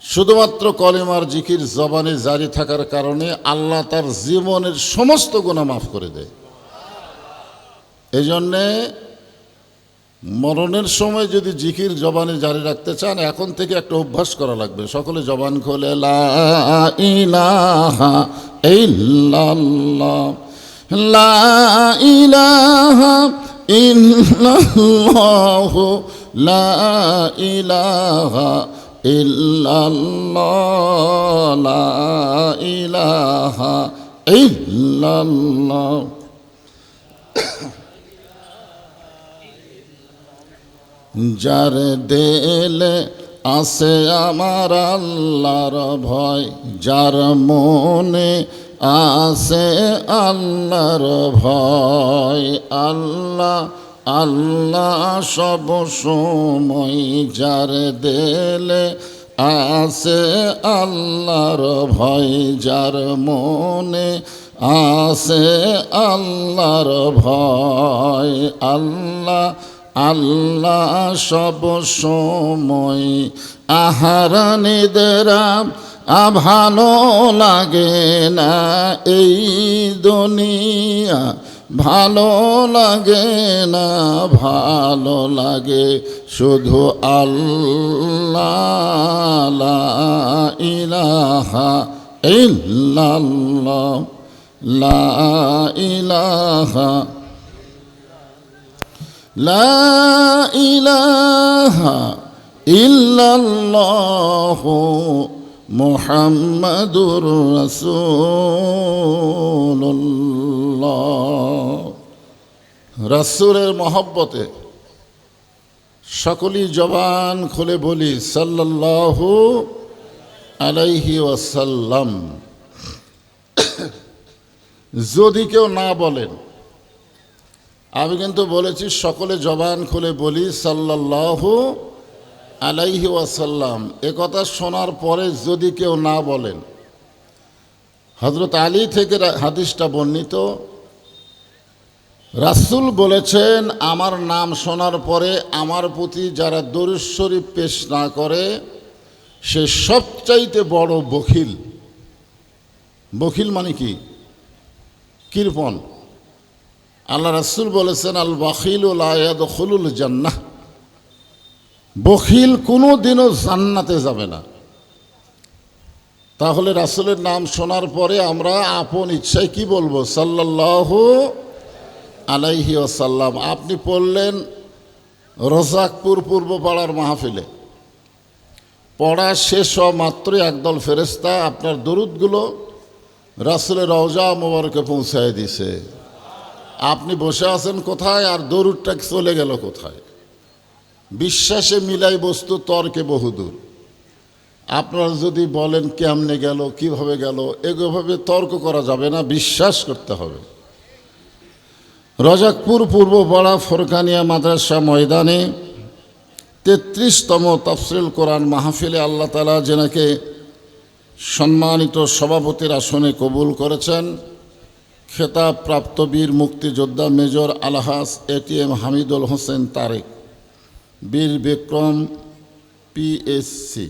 শুধুমাত্র কলেমার জিকির জবানে জারি থাকার কারণে আল্লাহ তার জীবনের সমস্ত গুনাহ মাফ করে দেয়। এই জন্যে মরণের সময় যদি জিকির জবানে জারি রাখতে চান, এখন থেকে একটা অভ্যাস করা লাগবে। সকলে জবান খোলে লা ইলাহা ইল্লাল্লাহ, লা ইলাহা ইল্লাল্লাহ, লা ইলাহা ইল্লাল্লাহ, লা ইলাহা ইল্লাল্লাহ। যার দিলে আছে আমার আল্লাহর ভয়, যার মনে আছে আল্লাহর ভয়, আল্লাহ আল্লাহ সব সময়, যার দিলে আছে আল্লাহর ভয়, যার মনে আছে আল্লাহর ভয়, আল্লাহ আল্লাহ সব সময়। আহারা নিদেরা ভালো লাগে না এই দুনিয়া, ভালো লাগে না, ভালো লাগে শুধু আল্লাহ, লা ইলাহা ইল্লাল্লাহ। লা ইলাহা লা ইলাহা ইল্লাল্লাহু মুহাম্মাদুর রাসূলুল্লাহ। রাসূলের মহব্বতে সকলেই জবান খুলে বলি সাল্লাল্লাহু আলাইহি ওয়াসাল্লাম। যদি কেউ না বলেন, আমি কিন্তু বলেছি সকলে জবান খুলে বলি সাল্লাল্লাহু আলাইহি ওয়াসাল্লাম। একথা শোনার পরে যদি কেউ না বলেন, হযরত আলী থেকে হাদিসটা বর্ণিত, রাসূল বলেছেন, আমার নাম শোনার পরে আমার প্রতি যারা দরুদ শরীফ পেশ না করে সে সবচাইতে বড় বখিল। বখিল মানে কি? কৃপণ। আল্লাহ রাসূল বলেছেন, আল বাখিলু লা ইয়াদখুলুল জান্নাহ, বখিল কোনো দিনও জান্নাতে যাবে না। তাহলে রাসূলের নাম শোনার পরে আমরা আপন ইচ্ছায় কি বলবো? সাল্লাল্লাহু আলাইহি ওয়াসাল্লাম। আপনি পড়লেন রোজাকপুর পূর্বপাড়ার মাহফিলে, পড়া শেষ হওয়া মাত্রই একদল ফেরেশতা আপনার দরুদগুলো রাসূলের রওজা মোবারকে পৌঁছায় দিছে। আপনি বসে আছেন কোথায় আর দরুদটা চলে গেল কোথায়? বিশ্বাসে মিলাই বস্তু, তর্কে বহুদূর। আপনারা যদি বলেন কেমনে গেল, কিভাবে গেল, এভাবে তর্ক করা যাবে না, বিশ্বাস করতে হবে। রজাকপুর পূর্বপাড়া ফোরকানিয়া মাদ্রাসা ময়দানে ৩৩তম তাফসীরুল কোরআন মাহফিলে আল্লাহ তাআলা যেনাকে সম্মানিত সভাপতির আসনে কবুল করেছেন, খেতাবপ্রাপ্ত বীর মুক্তিযোদ্ধা মেজর আলহাজ এটিএম হামিদুল হোসেন তারেক, বীর বিক্রম পিএসসি।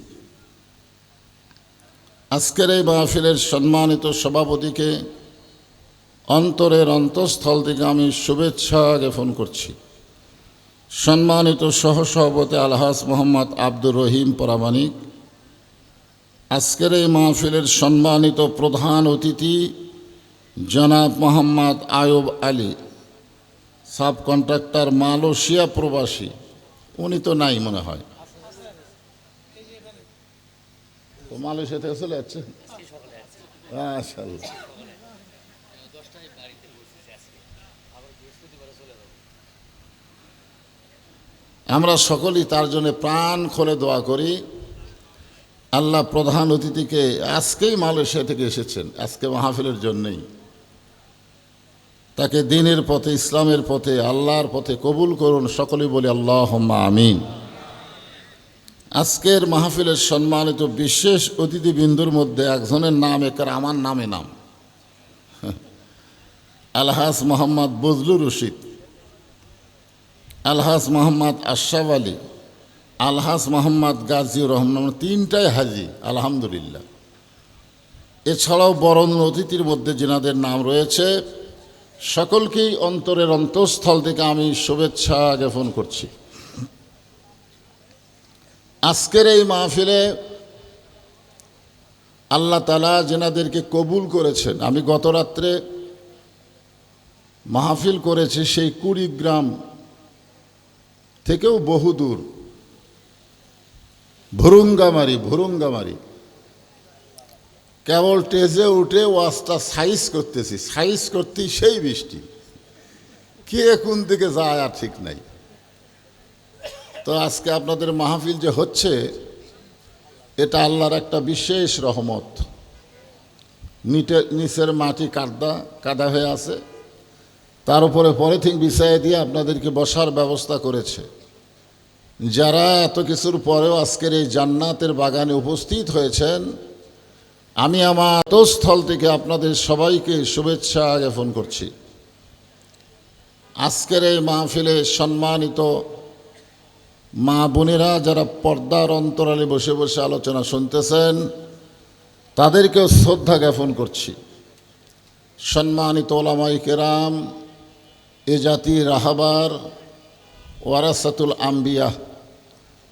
আজকের এই মাহফিলের সম্মানিত সভাপতিকে অন্তরের অন্তঃস্থল থেকে আমি শুভেচ্ছা জ্ঞাপন করছি। সম্মানিত সহসভাপতি আলহাজ মোহাম্মদ আব্দুর রহিম পরামানিক, আজকের এই মাহফিলের সম্মানিত প্রধান অতিথি জনাব Mohammad Ayub Ali, sub contractor, Malaysia প্রবাসী। উনি তো নাই মনে হয়, মালয়েশিয়া থেকে চলে যাচ্ছে। মাশাআল্লাহ। আমরা সকলেই তার জন্য প্রাণ খুলে দোয়া করি। আল্লাহ প্রধান অতিথিকে, আজকেই মালয়েশিয়া থেকে এসেছেন, আজকে মাহফিলের জন্যই, তাকে দ্বীনের পথে, ইসলামের পথে, আল্লাহর পথে কবুল করুন। সকলেই বলি আল্লাহুম্মা আমিন। আজকের মাহফিলের সম্মানিত বিশেষ অতিথিবৃন্দুর মধ্যে একজনের নাম একার আমার নামে নাম, আলহাজ মোহাম্মদ বজলুর রশিদ, আলহাজ মোহাম্মদ আশরাফ আলী, আলহাজ মোহাম্মদ গাজীউর রহমান, তিনটাই হাজি আলহামদুলিল্লাহ। এছাড়াও বরণ অতিথির মধ্যে যেনাদের নাম রয়েছে সকলকেই অন্তরের অন্তঃস্থল থেকে আমি শুভেচ্ছা জ্ঞাপন করছি। আজকের এই মাহফিলে আল্লাহ তাআলা যেনাদেরকে কবুল করেছেন, আমি গত রাত্রে মাহফিল করেছি সেই কুড়িগ্রাম থেকেও বহুদূর, ভুরুঙ্গামারি কেবল টেজে উঠে ওয়াজটা সাইজ করতেছি, সাইজ করতেই সেই বৃষ্টি, কে কোন দিকে যায় আর ঠিক নাই। তো আজকে আপনাদের মাহফিল যে হচ্ছে, এটা আল্লাহর একটা বিশেষ রহমত। নিচের মাটি কাদা হয়ে আছে, তার উপরে পলিথিন বিছাইয়ে দিয়ে আপনাদেরকে বসার ব্যবস্থা করেছে। যারা এত কিছুর পরেও আজকের এই জান্নাতের বাগানে উপস্থিত হয়েছেন, আমি আমার স্থল থেকে আপনাদের সবাইকে শুভেচ্ছা জ্ঞাপন করছি। আজকের এই মাহফিলে সম্মানিত মা বোনেরা যারা পর্দার অন্তরালে বসে বসে আলোচনা শুনতেছেন, তাদেরকেও শ্রদ্ধা জ্ঞাপন করছি। সম্মানিত ওলামায়ে কেরাম, এ জাতির রাহাবার, ওয়ারাসাতুল আম্বিয়া,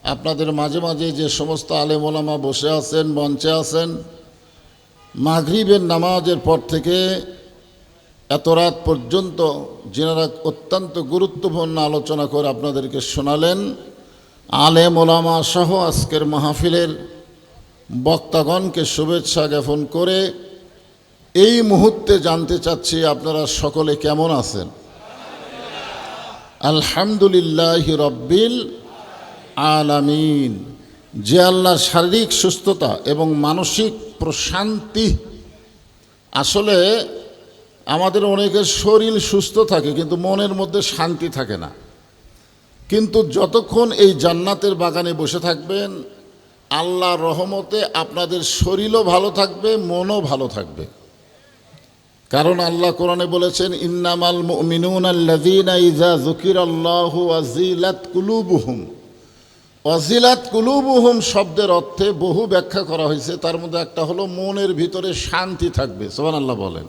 আপনাদের মাঝে মাঝে যে সমস্ত আলেম ওলামা বসে আছেন, মঞ্চে আছেন, মাগরিবের নামাজের পর থেকে এত রাত পর্যন্ত যিনারা অত্যন্ত গুরুত্বপূর্ণ আলোচনা করে আপনাদেরকে শোনালেন, আলেম ওলামা সহ আজকের মাহফিলের বক্তাগণকে শুভেচ্ছা জ্ঞাপন করে এই মুহূর্তে জানতে চাচ্ছি আপনারা সকলে কেমন আছেন? আলহামদুলিল্লাহি রব্বিল আলামিন। যে আল্লাহর শারীরিক সুস্থতা এবং মানসিক প্রশান্তি, আসলে আমাদের অনেকের শরীর সুস্থ থাকে কিন্তু মনের মধ্যে শান্তি থাকে না। কিন্তু যতক্ষণ এই জান্নাতের বাগানে বসে থাকবেন, আল্লাহর রহমতে আপনাদের শরীরও ভালো থাকবে, মনও ভালো থাকবে। কারণ আল্লাহ কোরআনে বলেছেন, ইন্নামাল মুমিনুনা আল্লাযীনা ইযা যুকিরাল্লাহু ওয়াজিলাত কুলুবুহুম। ওয়াজিলাত কুলুবুহুম শব্দের অর্থে বহু ব্যাখ্যা করা হয়েছে, তার মধ্যে একটা হলো মনের ভিতরে শান্তি থাকবে। সুবহানাল্লাহ বলেন।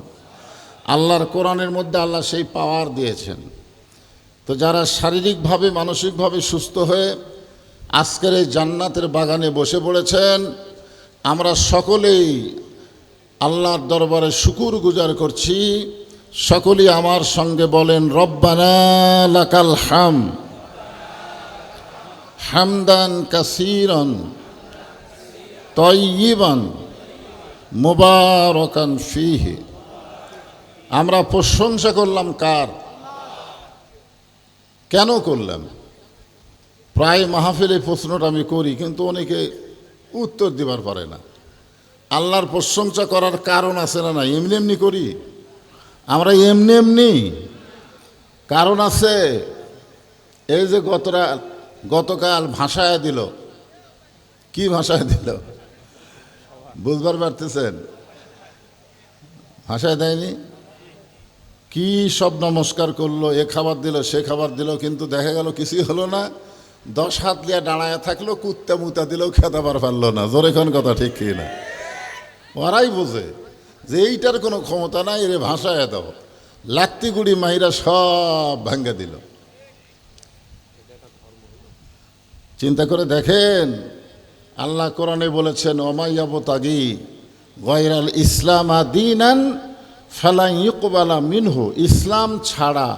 আল্লাহর কোরআনের মধ্যে আল্লাহ সেই পাওয়ার দিয়েছেন। তো যারা শারীরিকভাবে মানসিকভাবে সুস্থ হয়ে আজকের এই জান্নাতের বাগানে বসে পড়েছেন, আমরা সকলেই আল্লাহর দরবারে শুকুর গুজার করছি। সকলেই আমার সঙ্গে বলেন, রব্বানা লাকাল হাম হামদান কাসীরান তাইয়িবান মুবারাকান ফীহি। আমরা প্রশংসা করলাম কার? কেন করলাম? প্রায় মাহফিলে প্রশ্নটা আমি করি, কিন্তু অনেকে উত্তর দিবার পারে না। আল্লাহর প্রশংসা করার কারণ আছে না? এমনি এমনি করি আমরা, এমনি এমনি কারণ আছে। এই যে গতকাল ভাষায় দিল, কি ভাষায় দিল বুঝবার পারতেছেন? ভাষায় দেয়নি, কি সব নমস্কার করলো, এ খাবার দিল সে খাবার দিল, কিন্তু দেখা গেল কিছুই হলো না। 10 হাত লিয়া দাঁড়ায় থাকলো, কুত্তা মুতা দিলেও খেতাবার পারলো না। জোরে কোন কথা, ঠিক কি না? ওরাই বোঝে যে এইটার কোনো ক্ষমতা নাই, এর ভাষায় দাও, লাত্তি গুড়ি মাইরা সব ভাঙ্গা দিল। চিন্তা করে দেখেন, আল্লাহ কোরআনে বলেছেন, ওমাইয়াবতাগি গায়রাল ইসলাম দীনান ফালা ইউকবালা মিনহু। ইসলাম ছাড়া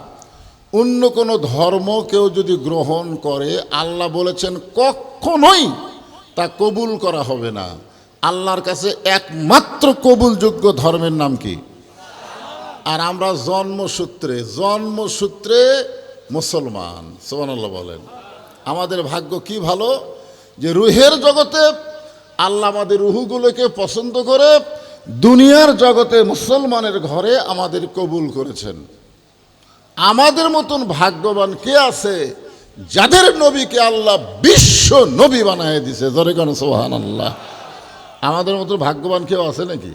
অন্য কোনো ধর্ম কেউ যদি গ্রহণ করে, আল্লাহ বলেছেন কখনোই তা কবুল করা হবে না। আল্লাহর কাছে একমাত্র কবুলযোগ্য ধর্মের নাম কি? আর আমরা জন্মসূত্রে মুসলমান। সুবহানাল্লাহ বলেন। আমাদের ভাগ্য কি ভালো যে রুহের জগতে আল্লাহ আমাদের রুহগুলোকে পছন্দ করে দুনিয়ার জগতে মুসলমানের ঘরে আমাদের কবুল করেছেন। আমাদের মতন ভাগ্যবান কে আছে যাদের নবীকে আল্লাহ বিশ্ব নবী বানায় দিছে? জোরে কোন সুবহানাল্লাহ। আমাদের মতো ভাগ্যবান কেউ আছে নাকি?